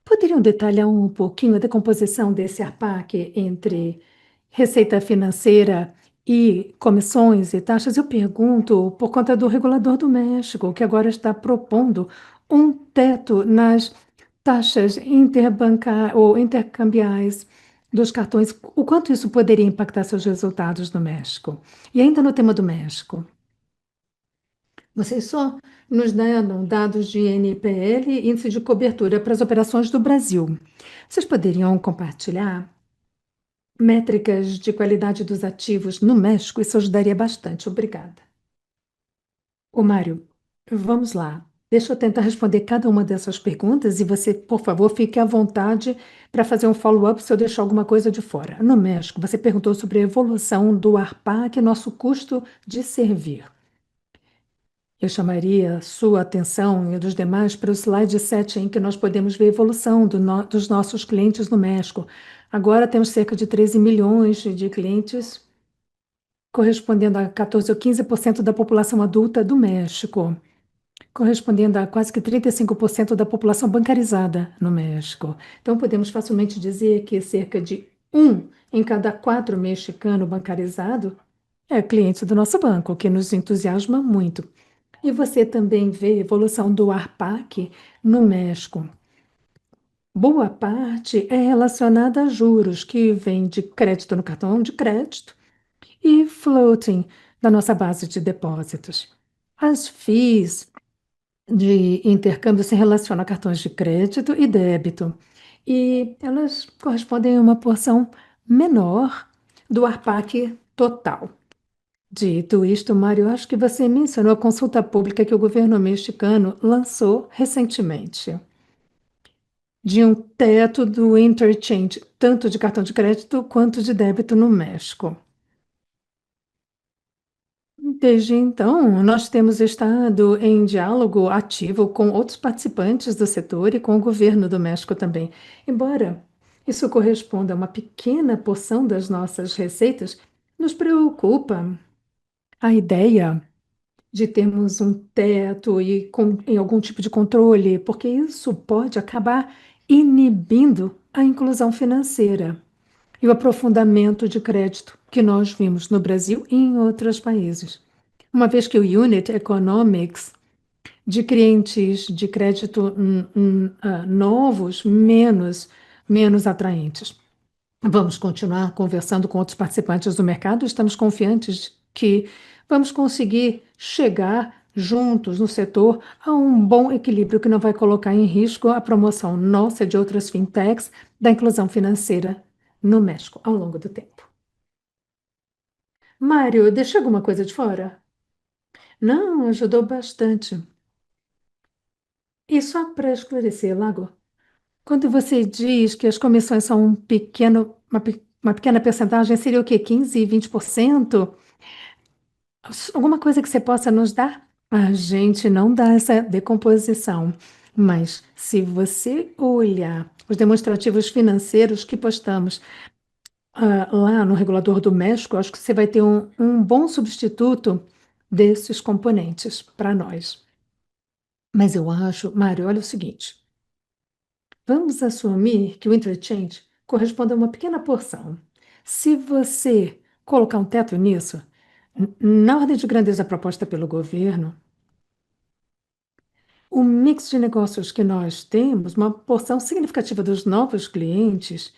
Poderiam detalhar um pouquinho a decomposição desse ARPAC entre receita financeira e comissões e taxas? Eu pergunto por conta do regulador do México, que agora está propondo um teto nas taxas ou intercambiais dos cartões. O quanto isso poderia impactar seus resultados no México? E ainda no tema do México, vocês só nos deram dados de NPL, índice de cobertura para as operações do Brasil. Vocês poderiam compartilhar métricas de qualidade dos ativos no México? Isso ajudaria bastante. Obrigada. Ô, Mário, vamos lá. Deixa eu tentar responder cada uma dessas perguntas e você, por favor, fique à vontade para fazer um follow-up se eu deixar alguma coisa de fora. No México, você perguntou sobre a evolução do ARPAC, nosso custo de servir. Eu chamaria sua atenção e dos demais para o slide 7, em que nós podemos ver a evolução dos nossos clientes no México. Agora temos cerca de 13 milhões de clientes, correspondendo a 14 ou 15% da população adulta do México, correspondendo a quase que 35% da população bancarizada no México. Então, podemos facilmente dizer que cerca de um em cada quatro mexicano bancarizado é cliente do nosso banco, o que nos entusiasma muito. E você também vê a evolução do ARPAC no México. Boa parte é relacionada a juros, que vem de crédito no cartão de crédito e floating da nossa base de depósitos. As FIIs de intercâmbio se relacionam a cartões de crédito e débito, e elas correspondem a uma porção menor do ARPAC total. Dito isto, Mário, acho que você mencionou a consulta pública que o governo mexicano lançou recentemente, de um teto do interchange, tanto de cartão de crédito quanto de débito no México. Desde então, nós temos estado em diálogo ativo com outros participantes do setor e com o governo do México também. Embora isso corresponda a uma pequena porção das nossas receitas, nos preocupa a ideia de termos um teto em algum tipo de controle, porque isso pode acabar inibindo a inclusão financeira e o aprofundamento de crédito que nós vimos no Brasil e em outros países. Uma vez que o Unit Economics de clientes de crédito novos, menos atraentes. Vamos continuar conversando com outros participantes do mercado. Estamos confiantes que vamos conseguir chegar juntos no setor a um bom equilíbrio que não vai colocar em risco a promoção nossa e de outras fintechs da inclusão financeira no México ao longo do tempo. Mário, deixa alguma coisa de fora? Não, ajudou bastante. E só para esclarecer, Lago, quando você diz que as comissões são uma pequena percentagem, seria o quê? 15, 20%? Alguma coisa que você possa nos dar? A gente não dá essa decomposição, mas se você olhar os demonstrativos financeiros que postamos lá no regulador do México, acho que você vai ter um bom substituto desses componentes para nós. Mas eu acho, Mário, olha o seguinte. Vamos assumir que o interchange corresponde a uma pequena porção. Se você colocar um teto nisso, Na ordem de grandeza proposta pelo governo, o mix de negócios que nós temos, uma porção significativa dos novos clientes,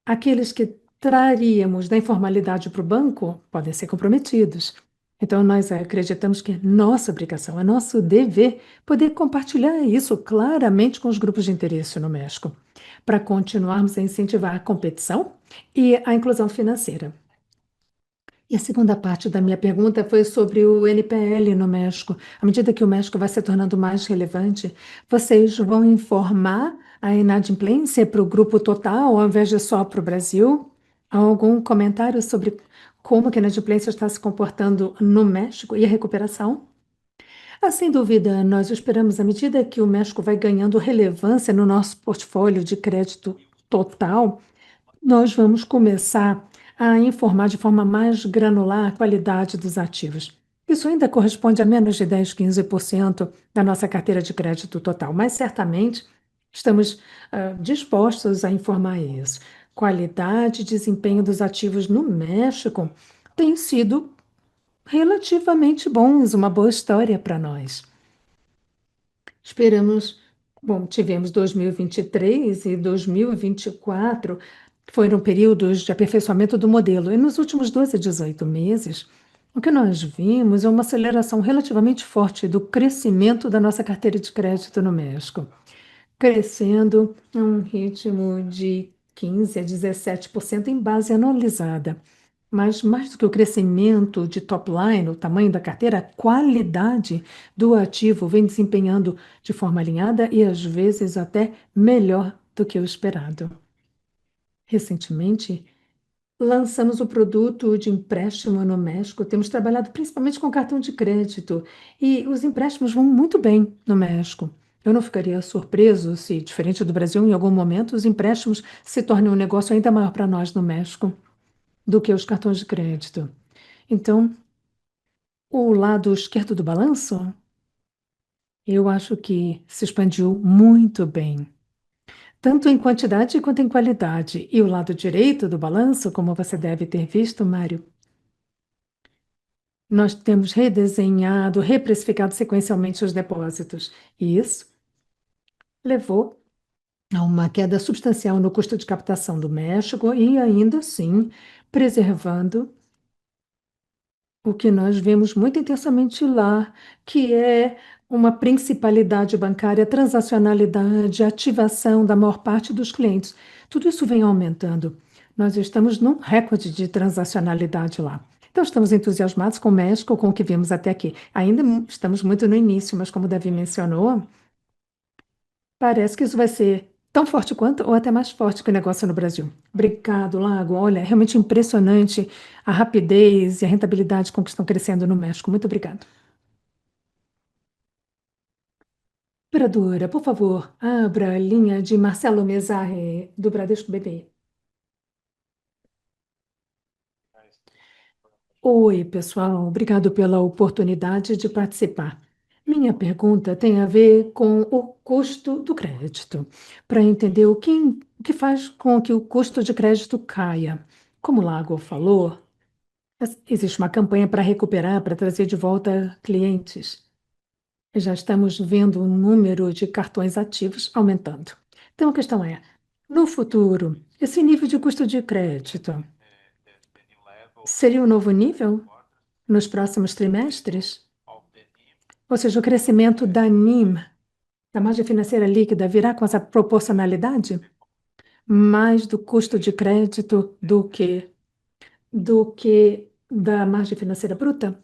aqueles que traríamos da informalidade para o banco, podem ser comprometidos. Então, nós acreditamos que é nossa obrigação, é nosso dever poder compartilhar isso claramente com os grupos de interesse no México, para continuarmos a incentivar a competição e a inclusão financeira. E a segunda parte da minha pergunta foi sobre o NPL no México. À medida que o México vai se tornando mais relevante, vocês vão informar a inadimplência para o grupo total, ao invés de só para o Brasil? Há algum comentário sobre como que a inadimplência está se comportando no México e a recuperação? Sem dúvida, nós esperamos, à medida que o México vai ganhando relevância no nosso portfólio de crédito total, nós vamos começar a informar de forma mais granular a qualidade dos ativos. Isso ainda corresponde a menos de 10, 15% da nossa carteira de crédito total, mas certamente estamos dispostos a informar isso. Qualidade e desempenho dos ativos no México têm sido relativamente bons, uma boa história para nós. Esperamos. Bom, tivemos 2023 e 2024, foram períodos de aperfeiçoamento do modelo. E nos últimos 12 a 18 meses, o que nós vimos é uma aceleração relativamente forte do crescimento da nossa carteira de crédito no México, crescendo a um ritmo de 15 a 17% em base anualizada. Mas mais do que o crescimento de top line, o tamanho da carteira, a qualidade do ativo vem desempenhando de forma alinhada e às vezes até melhor do que o esperado. Recentemente, lançamos o produto de empréstimo no México. Temos trabalhado principalmente com cartão de crédito e os empréstimos vão muito bem no México. Eu não ficaria surpreso se, diferente do Brasil, em algum momento os empréstimos se tornem um negócio ainda maior para nós no México do que os cartões de crédito. Então, o lado esquerdo do balanço, eu acho que se expandiu muito bem, tanto em quantidade quanto em qualidade. E o lado direito do balanço, como você deve ter visto, Mário, nós temos redesenhado, reprecificado sequencialmente os depósitos. E isso levou a uma queda substancial no custo de captação do México e ainda assim preservando o que nós vemos muito intensamente lá, que é uma principalidade bancária, transacionalidade, ativação da maior parte dos clientes. Tudo isso vem aumentando. Nós estamos num recorde de transacionalidade lá. Então, estamos entusiasmados com o México, com o que vimos até aqui. Ainda estamos muito no início, mas como o Davi mencionou, parece que isso vai ser tão forte quanto, ou até mais forte que o negócio no Brasil. Obrigado, Lago. Olha, é realmente impressionante a rapidez e a rentabilidade com que estão crescendo no México. Muito obrigado. Operadora, por favor, abra a linha de Marcelo Mezarri, do Bradesco BBI. Oi, pessoal. Obrigado pela oportunidade de participar. Minha pergunta tem a ver com o custo do crédito, para entender o que faz com que o custo de crédito caia. Como o Lago falou, existe uma campanha para recuperar, para trazer de volta clientes. Já estamos vendo o número de cartões ativos aumentando. Então a questão é, no futuro, esse nível de custo de crédito seria um novo nível nos próximos trimestres? Ou seja, o crescimento da NIM, da margem financeira líquida, virá com essa proporcionalidade? Mais do custo de crédito do que da margem financeira bruta?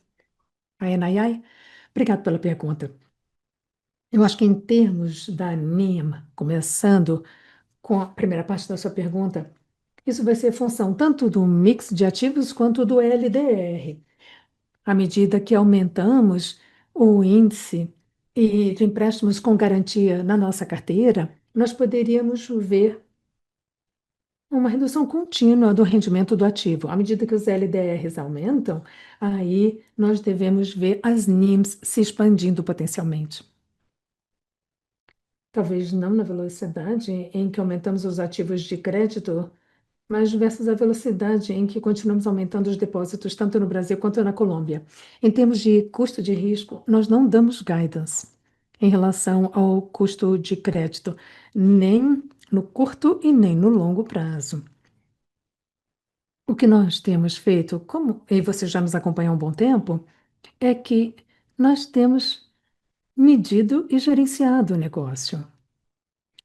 A NII? Obrigado pela pergunta. Eu acho que em termos da NIM, começando com a primeira parte da sua pergunta, isso vai ser função tanto do mix de ativos quanto do LDR. À medida que aumentamos o índice de empréstimos com garantia na nossa carteira, nós poderíamos ver uma redução contínua do rendimento do ativo. À medida que os LDRs aumentam, aí nós devemos ver as NIMs se expandindo potencialmente. Talvez não na velocidade em que aumentamos os ativos de crédito mas versus a velocidade em que continuamos aumentando os depósitos, tanto no Brasil quanto na Colômbia. Em termos de custo de risco, nós não damos guidance em relação ao custo de crédito, nem no curto e nem no longo prazo. O que nós temos feito, como e você já nos acompanha há um bom tempo, é que nós temos medido e gerenciado o negócio,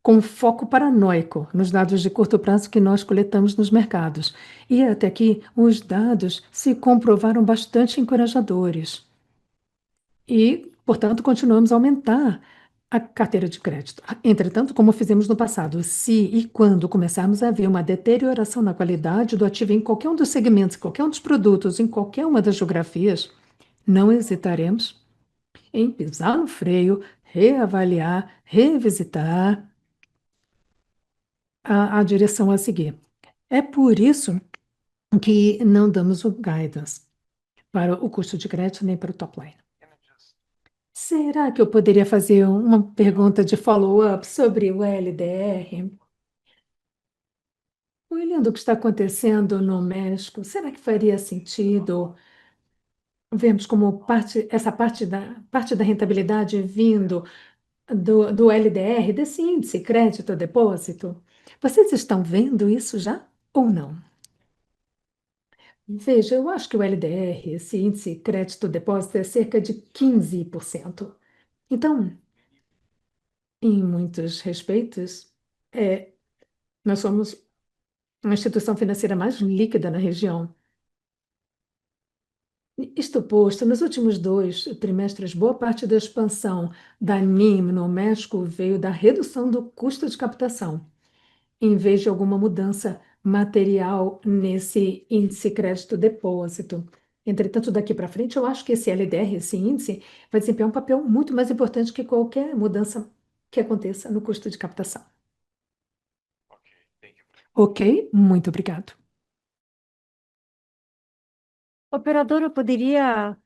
com foco paranoico nos dados de curto prazo que nós coletamos nos mercados. E até aqui, os dados se comprovaram bastante encorajadores. E, portanto, continuamos a aumentar a carteira de crédito. Entretanto, como fizemos no passado, se e quando começarmos a ver uma deterioração na qualidade do ativo em qualquer um dos segmentos, qualquer um dos produtos, em qualquer uma das geografias, não hesitaremos em pisar no freio, reavaliar, revisitar a direção a seguir. É por isso que não damos o guidance para o custo de crédito nem para o top line. Será que eu poderia fazer uma pergunta de follow-up sobre o LDR? Olhando o que está acontecendo no México, será que faria sentido vermos como parte da rentabilidade vindo do LDR, desse índice crédito-depósito? Vocês estão vendo isso já ou não? Veja, eu acho que o LDR, esse índice crédito-depósito, é cerca de 15%. Então, em muitos respeitos, é, nós somos uma instituição financeira mais líquida na região. Isto posto, nos últimos 2 trimestres, boa parte da expansão da NIM no México veio da redução do custo de captação, em vez de alguma mudança material nesse índice crédito-depósito. Entretanto, daqui para frente, eu acho que esse LDR, esse índice, vai desempenhar um papel muito mais importante que qualquer mudança que aconteça no custo de captação. Ok, muito obrigado. Operadora, eu poderia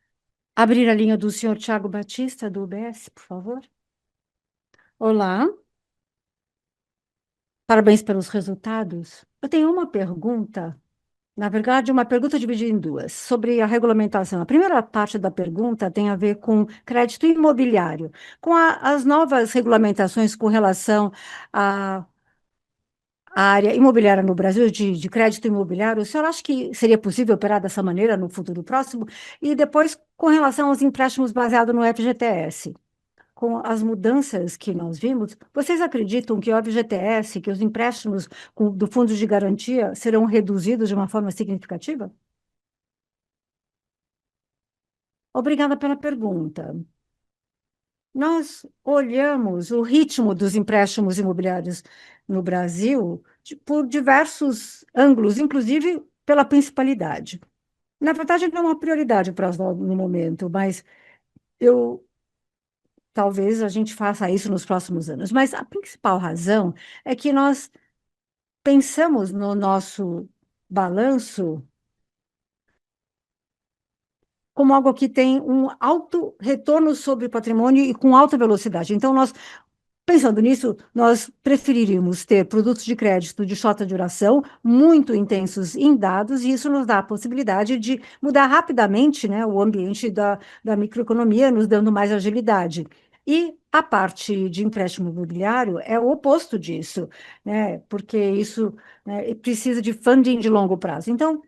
abrir a linha do senhor Tiago Batista, do UBS, por favor? Olá, parabéns pelos resultados. Eu tenho uma pergunta, na verdade, uma pergunta dividida em duas, sobre a regulamentação. A primeira parte da pergunta tem a ver com crédito imobiliário. Com as novas regulamentações com relação à área imobiliária no Brasil, de crédito imobiliário, o senhor acha que seria possível operar dessa maneira no futuro próximo? E depois, com relação aos empréstimos baseados no FGTS? Com as mudanças que nós vimos, vocês acreditam que o FGTS, que os empréstimos do Fundo de Garantia serão reduzidos de uma forma significativa? Obrigada pela pergunta. Nós olhamos o ritmo dos empréstimos imobiliários no Brasil por diversos ângulos, inclusive pela principalidade. Na verdade, não é uma prioridade para nós no momento, mas eu talvez a gente faça isso nos próximos anos. Mas a principal razão é que nós pensamos no nosso balanço como algo que tem um alto retorno sobre o patrimônio e com alta velocidade. Então, nós, pensando nisso, nós preferiríamos ter produtos de crédito de shorta duração, muito intensos em dados, e isso nos dá a possibilidade de mudar rapidamente, né, o ambiente da microeconomia, nos dando mais agilidade. E a parte de empréstimo imobiliário é o oposto disso, né, porque isso, né, precisa de funding de longo prazo. Então,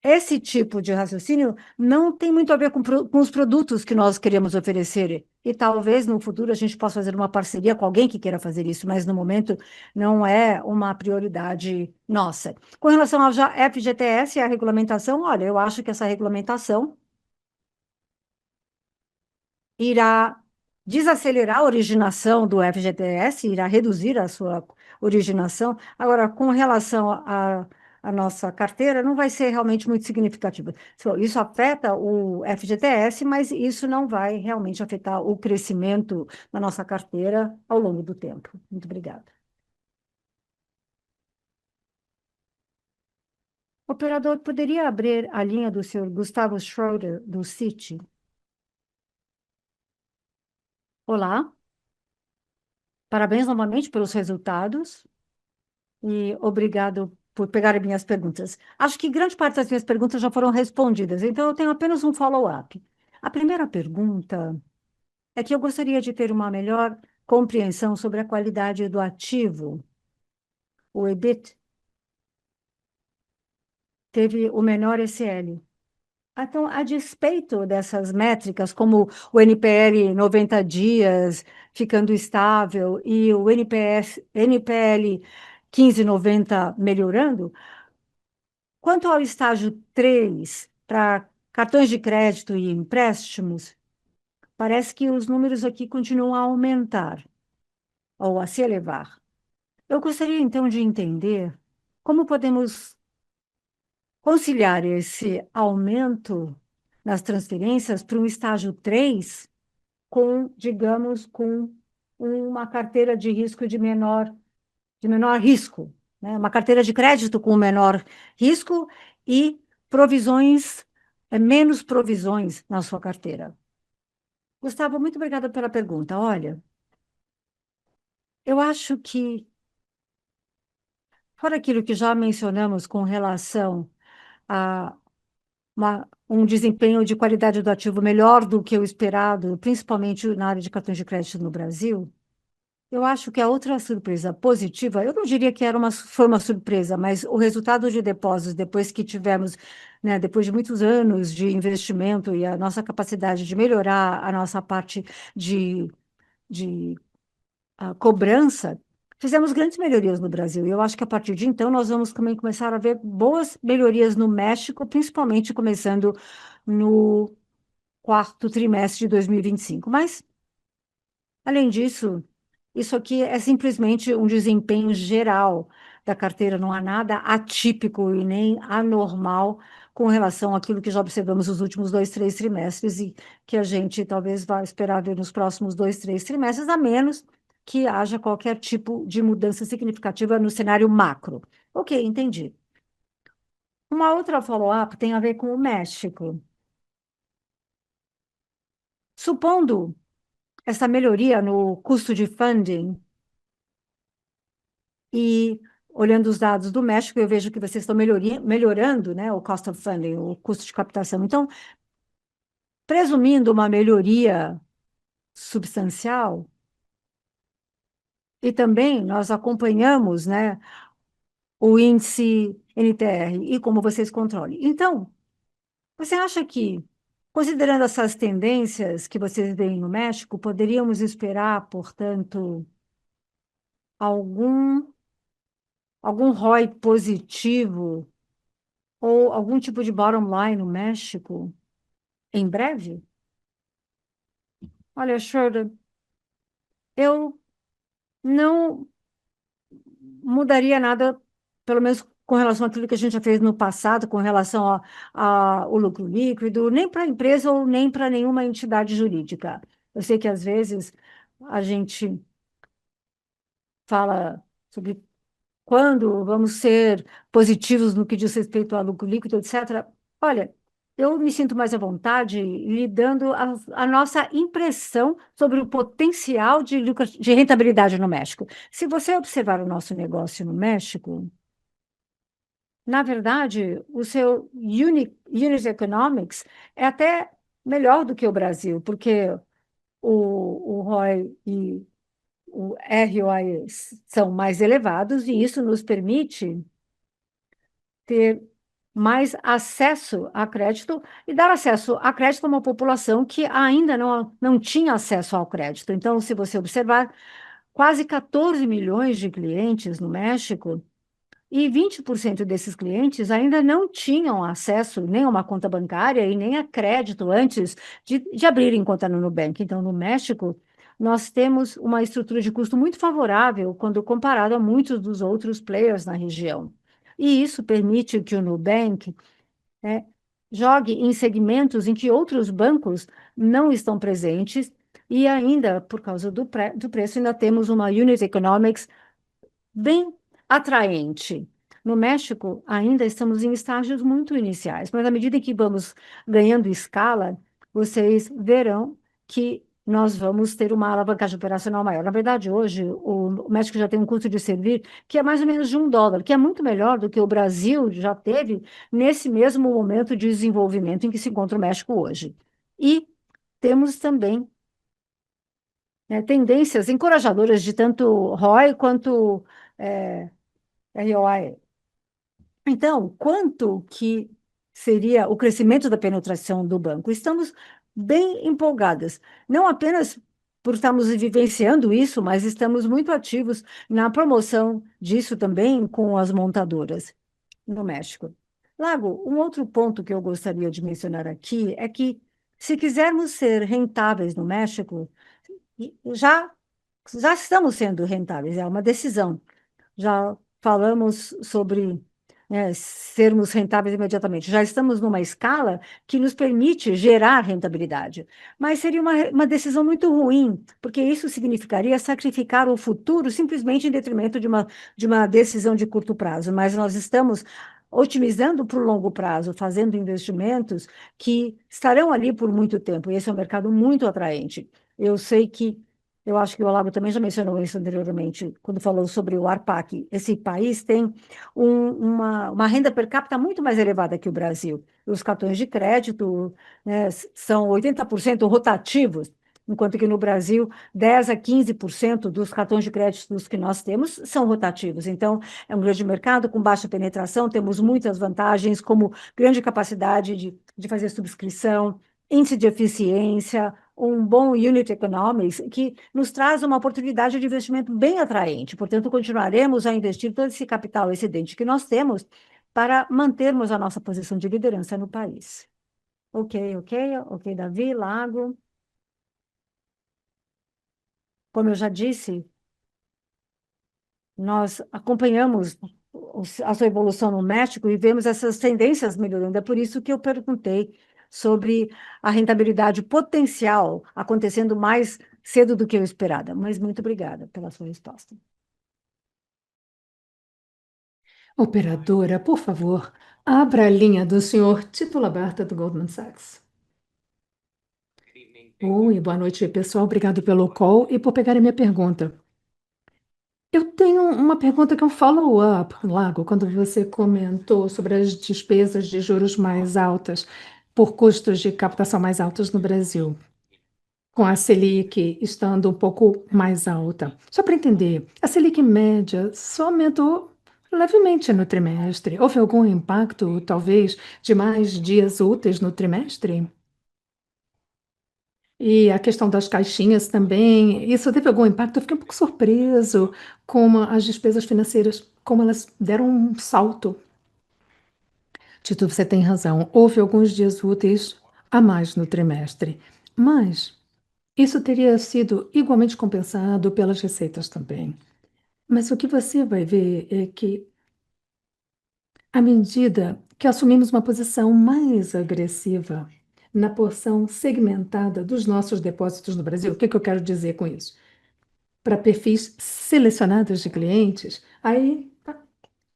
esse tipo de raciocínio não tem muito a ver com os produtos que nós queremos oferecer. E talvez no futuro a gente possa fazer uma parceria com alguém que queira fazer isso, mas no momento não é uma prioridade nossa. Com relação ao FGTS e a regulamentação, olha, eu acho que essa regulamentação irá desacelerar a originação do FGTS, irá reduzir a sua originação. Agora, com relação à nossa carteira, não vai ser realmente muito significativo. Isso afeta o FGTS, mas isso não vai realmente afetar o crescimento da nossa carteira ao longo do tempo. Muito obrigada. Operador, poderia abrir a linha do senhor Gustavo Schroeder, do Citi? Olá, parabéns novamente pelos resultados. E obrigado por pegarem minhas perguntas. Acho que grande parte das minhas perguntas já foram respondidas, então eu tenho apenas um follow-up. A primeira pergunta é que eu gostaria de ter uma melhor compreensão sobre a qualidade do ativo. O EBIT teve o menor SL. Então, a despeito dessas métricas, como o NPL 90 dias ficando estável e o NPL 15,90 melhorando, quanto ao estágio 3 para cartões de crédito e empréstimos, parece que os números aqui continuam a aumentar ou a se elevar. Eu gostaria, então, de entender como podemos conciliar esse aumento nas transferências para um estágio 3 com, digamos, com uma carteira de risco de menor risco, né? Uma carteira de crédito com menor risco e provisões, menos provisões na sua carteira. Gustavo, muito obrigada pela pergunta. Olha, eu acho que, fora aquilo que já mencionamos com relação a um desempenho de qualidade do ativo melhor do que o esperado, principalmente na área de cartões de crédito no Brasil, eu acho que a outra surpresa positiva, eu não diria que foi uma surpresa, mas o resultado de depósitos, depois que tivemos, né, depois de muitos anos de investimento e a nossa capacidade de melhorar a nossa parte de cobrança, fizemos grandes melhorias no Brasil. E eu acho que a partir de então nós vamos também começar a ver boas melhorias no México, principalmente começando no quarto trimestre de 2025. Mas, além disso, isso aqui é simplesmente um desempenho geral da carteira, não há nada atípico e nem anormal com relação àquilo que já observamos nos últimos 2, 3 trimestres e que a gente talvez vá esperar ver nos próximos 2, 3 trimestres, a menos que haja qualquer tipo de mudança significativa no cenário macro. Ok, entendi. Uma outra follow-up tem a ver com o México. Supondo essa melhoria no custo de funding, e olhando os dados do México, eu vejo que vocês estão melhorando, né, o cost of funding, o custo de captação. Então, presumindo uma melhoria substancial, e também nós acompanhamos, né, o índice NTR e como vocês controlam. Então, você acha que, considerando essas tendências que vocês veem no México, poderíamos esperar, portanto, algum, algum ROI positivo ou algum tipo de bottom line no México em breve? Olha, Schroeder, eu não mudaria nada, pelo menos com relação àquilo que a gente já fez no passado, com relação ao lucro líquido, nem para a empresa ou nem para nenhuma entidade jurídica. Eu sei que às vezes a gente fala sobre quando vamos ser positivos no que diz respeito ao lucro líquido, etc. Olha, eu me sinto mais à vontade lhe dando a nossa impressão sobre o potencial de rentabilidade no México. Se você observar o nosso negócio no México, na verdade, o seu unit economics é até melhor do que o Brasil, porque o ROI e o ROI são mais elevados e isso nos permite ter mais acesso a crédito e dar acesso a crédito a uma população que ainda não tinha acesso ao crédito. Então, se você observar, quase 14 milhões de clientes no México e 20% desses clientes ainda não tinham acesso nem a uma conta bancária e nem a crédito antes de abrirem conta no Nubank. Então, no México, nós temos uma estrutura de custo muito favorável quando comparado a muitos dos outros players na região. E isso permite que o Nubank, né, jogue em segmentos em que outros bancos não estão presentes e ainda, por causa do preço, ainda temos uma unit economics bem atraente. No México, ainda estamos em estágios muito iniciais, mas à medida que vamos ganhando escala, vocês verão que nós vamos ter uma alavancagem operacional maior. Na verdade, hoje, o México já tem um custo de servir que é mais ou menos de US$ 1, que é muito melhor do que o Brasil já teve nesse mesmo momento de desenvolvimento em que se encontra o México hoje. E temos também tendências encorajadoras de tanto ROI quanto ROI. Então, quanto que seria o crescimento da penetração do banco? Estamos bem empolgadas, não apenas por estarmos vivenciando isso, mas estamos muito ativos na promoção disso também com as montadoras no México. Lago, um outro ponto que eu gostaria de mencionar aqui é que, se quisermos ser rentáveis no México, já, já estamos sendo rentáveis, é uma decisão. Já falamos sobre sermos rentáveis imediatamente. Já estamos numa escala que nos permite gerar rentabilidade. Mas seria uma decisão muito ruim, porque isso significaria sacrificar o futuro simplesmente em detrimento de uma decisão de curto prazo. Mas nós estamos otimizando para o longo prazo, fazendo investimentos que estarão ali por muito tempo. E esse é um mercado muito atraente. Eu sei que eu acho que o Olavo também já mencionou isso anteriormente, quando falou sobre o ARPAC. Esse país tem uma renda per capita muito mais elevada que o Brasil. Os cartões de crédito, são 80% rotativos, enquanto que no Brasil, 10 a 15% dos cartões de crédito que nós temos são rotativos. Então, é um grande mercado com baixa penetração, temos muitas vantagens, como grande capacidade de fazer subscrição, índice de eficiência, um bom unit economics, que nos traz uma oportunidade de investimento bem atraente. Portanto, continuaremos a investir todo esse capital excedente que nós temos para mantermos a nossa posição de liderança no país. Ok, Davi, Lago. Como eu já disse, nós acompanhamos a sua evolução no México e vemos essas tendências melhorando. É por isso que eu perguntei sobre a rentabilidade potencial acontecendo mais cedo do que eu esperada. Mas muito obrigada pela sua resposta. Operadora, por favor, abra a linha do senhor Tito Labarta, do Goldman Sachs. Oi, boa noite, pessoal. Obrigado pelo call e por pegarem minha pergunta. Eu tenho uma pergunta que é um follow-up, Lago, quando você comentou sobre as despesas de juros mais altas por custos de captação mais altos no Brasil, com a Selic estando um pouco mais alta. Só para entender, a Selic média só aumentou levemente no trimestre. Houve algum impacto, talvez, de mais dias úteis no trimestre? E a questão das caixinhas também, isso teve algum impacto? Eu fiquei um pouco surpreso com as despesas financeiras, como elas deram um salto. Tito, você tem razão, houve alguns dias úteis a mais no trimestre, mas isso teria sido igualmente compensado pelas receitas também. Mas o que você vai ver é que, à medida que assumimos uma posição mais agressiva na porção segmentada dos nossos depósitos no Brasil, o que eu quero dizer com isso? Para perfis selecionados de clientes, aí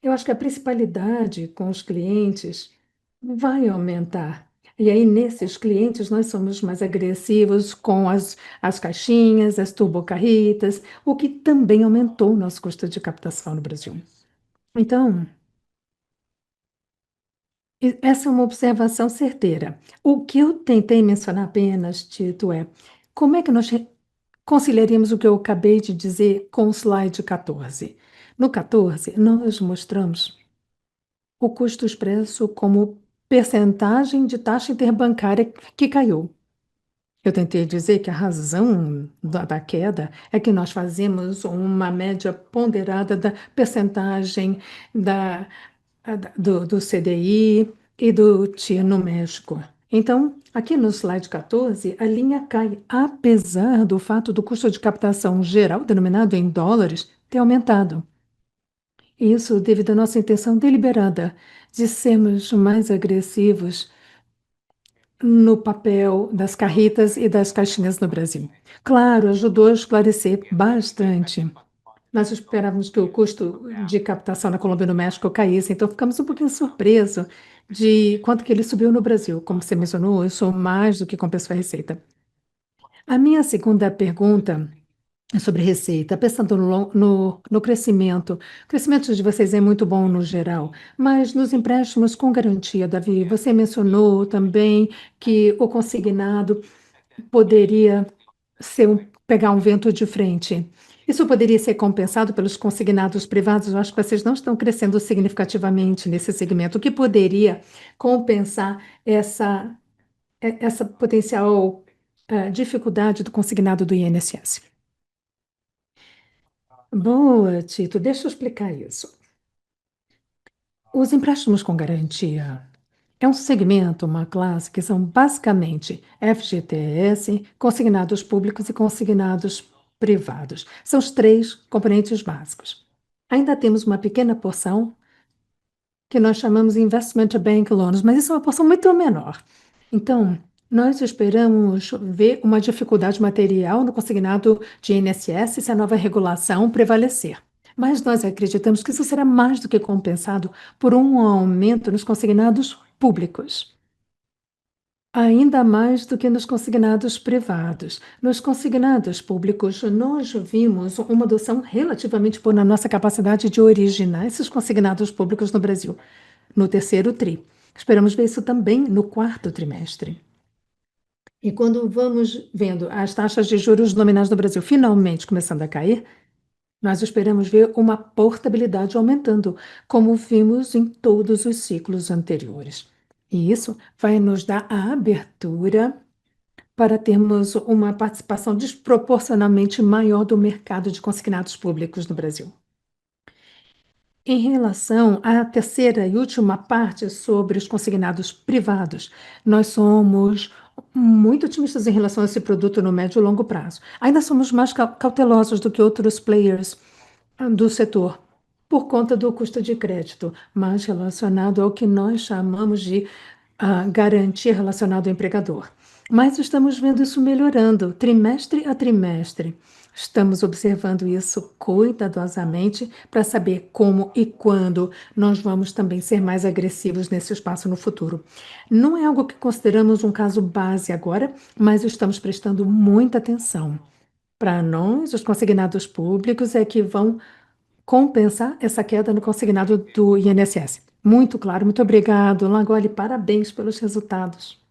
eu acho que a principalidade com os clientes vai aumentar. E aí, nesses clientes, nós somos mais agressivos com as caixinhas, as turbocarritas, o que também aumentou o nosso custo de captação no Brasil. Então, essa é uma observação certeira. O que eu tentei mencionar apenas, Tito, é como é que nós conciliaríamos o que eu acabei de dizer com o slide 14. No 14, nós mostramos o custo expresso como percentagem de taxa interbancária que caiu. Eu tentei dizer que a razão da queda é que nós fazemos uma média ponderada da percentagem do CDI e do TI no México. Então, aqui no slide 14, a linha cai, apesar do fato do custo de captação geral, denominado em dólares, ter aumentado. Isso devido à nossa intenção deliberada de sermos mais agressivos no papel das carretas e das caixinhas no Brasil. Claro, ajudou a esclarecer bastante. Nós esperávamos que o custo de captação na Colômbia e no México caísse, então ficamos um pouquinho surpresos de quanto que ele subiu no Brasil. Como você mencionou, isso mais do que compensou a receita. A minha segunda pergunta é sobre receita, pensando no crescimento. O crescimento de vocês é muito bom no geral, mas nos empréstimos com garantia, Davi, você mencionou também que o consignado poderia pegar um vento de frente. Isso poderia ser compensado pelos consignados privados? Eu acho que vocês não estão crescendo significativamente nesse segmento. O que poderia compensar essa potencial dificuldade do consignado do INSS? Boa, Tito, deixa eu explicar isso. Os empréstimos com garantia é um segmento, uma classe que são basicamente FGTS, consignados públicos e consignados privados. São os três componentes básicos. Ainda temos uma pequena porção que nós chamamos de Investment Bank Loans, mas isso é uma porção muito menor. Então, nós esperamos ver uma dificuldade material no consignado de INSS se a nova regulação prevalecer. Mas nós acreditamos que isso será mais do que compensado por um aumento nos consignados públicos. Ainda mais do que nos consignados privados. Nos consignados públicos, nós vimos uma adoção relativamente boa na nossa capacidade de originar esses consignados públicos no Brasil, no terceiro TRI. Esperamos ver isso também no quarto trimestre. E quando vamos vendo as taxas de juros nominais do Brasil finalmente começando a cair, nós esperamos ver uma portabilidade aumentando, como vimos em todos os ciclos anteriores. E isso vai nos dar a abertura para termos uma participação desproporcionalmente maior do mercado de consignados públicos no Brasil. Em relação à terceira e última parte sobre os consignados privados, nós somos muito otimistas em relação a esse produto no médio e longo prazo. Ainda somos mais cautelosos do que outros players do setor, por conta do custo de crédito, mais relacionado ao que nós chamamos de garantia relacionada ao empregador. Mas estamos vendo isso melhorando, trimestre a trimestre. Estamos observando isso cuidadosamente para saber como e quando nós vamos também ser mais agressivos nesse espaço no futuro. Não é algo que consideramos um caso base agora, mas estamos prestando muita atenção. Para nós, os consignados públicos é que vão compensar essa queda no consignado do INSS. Muito claro, muito obrigado, Langoli, parabéns pelos resultados.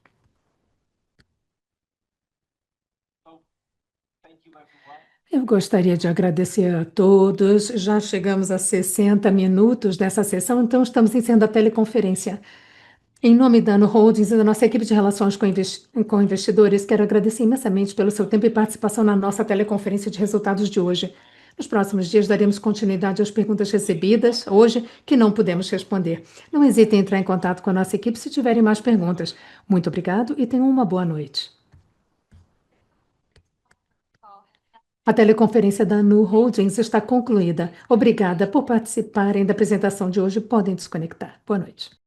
Eu gostaria de agradecer a todos. Já chegamos a 60 minutos dessa sessão, então estamos encerrando a teleconferência. Em nome da Anu Holdings e da nossa equipe de relações com investidores, quero agradecer imensamente pelo seu tempo e participação na nossa teleconferência de resultados de hoje. Nos próximos dias daremos continuidade às perguntas recebidas hoje que não pudemos responder. Não hesitem em entrar em contato com a nossa equipe se tiverem mais perguntas. Muito obrigado e tenham uma boa noite. A teleconferência da Anu Holdings está concluída. Obrigada por participarem da apresentação de hoje. Podem desconectar. Boa noite.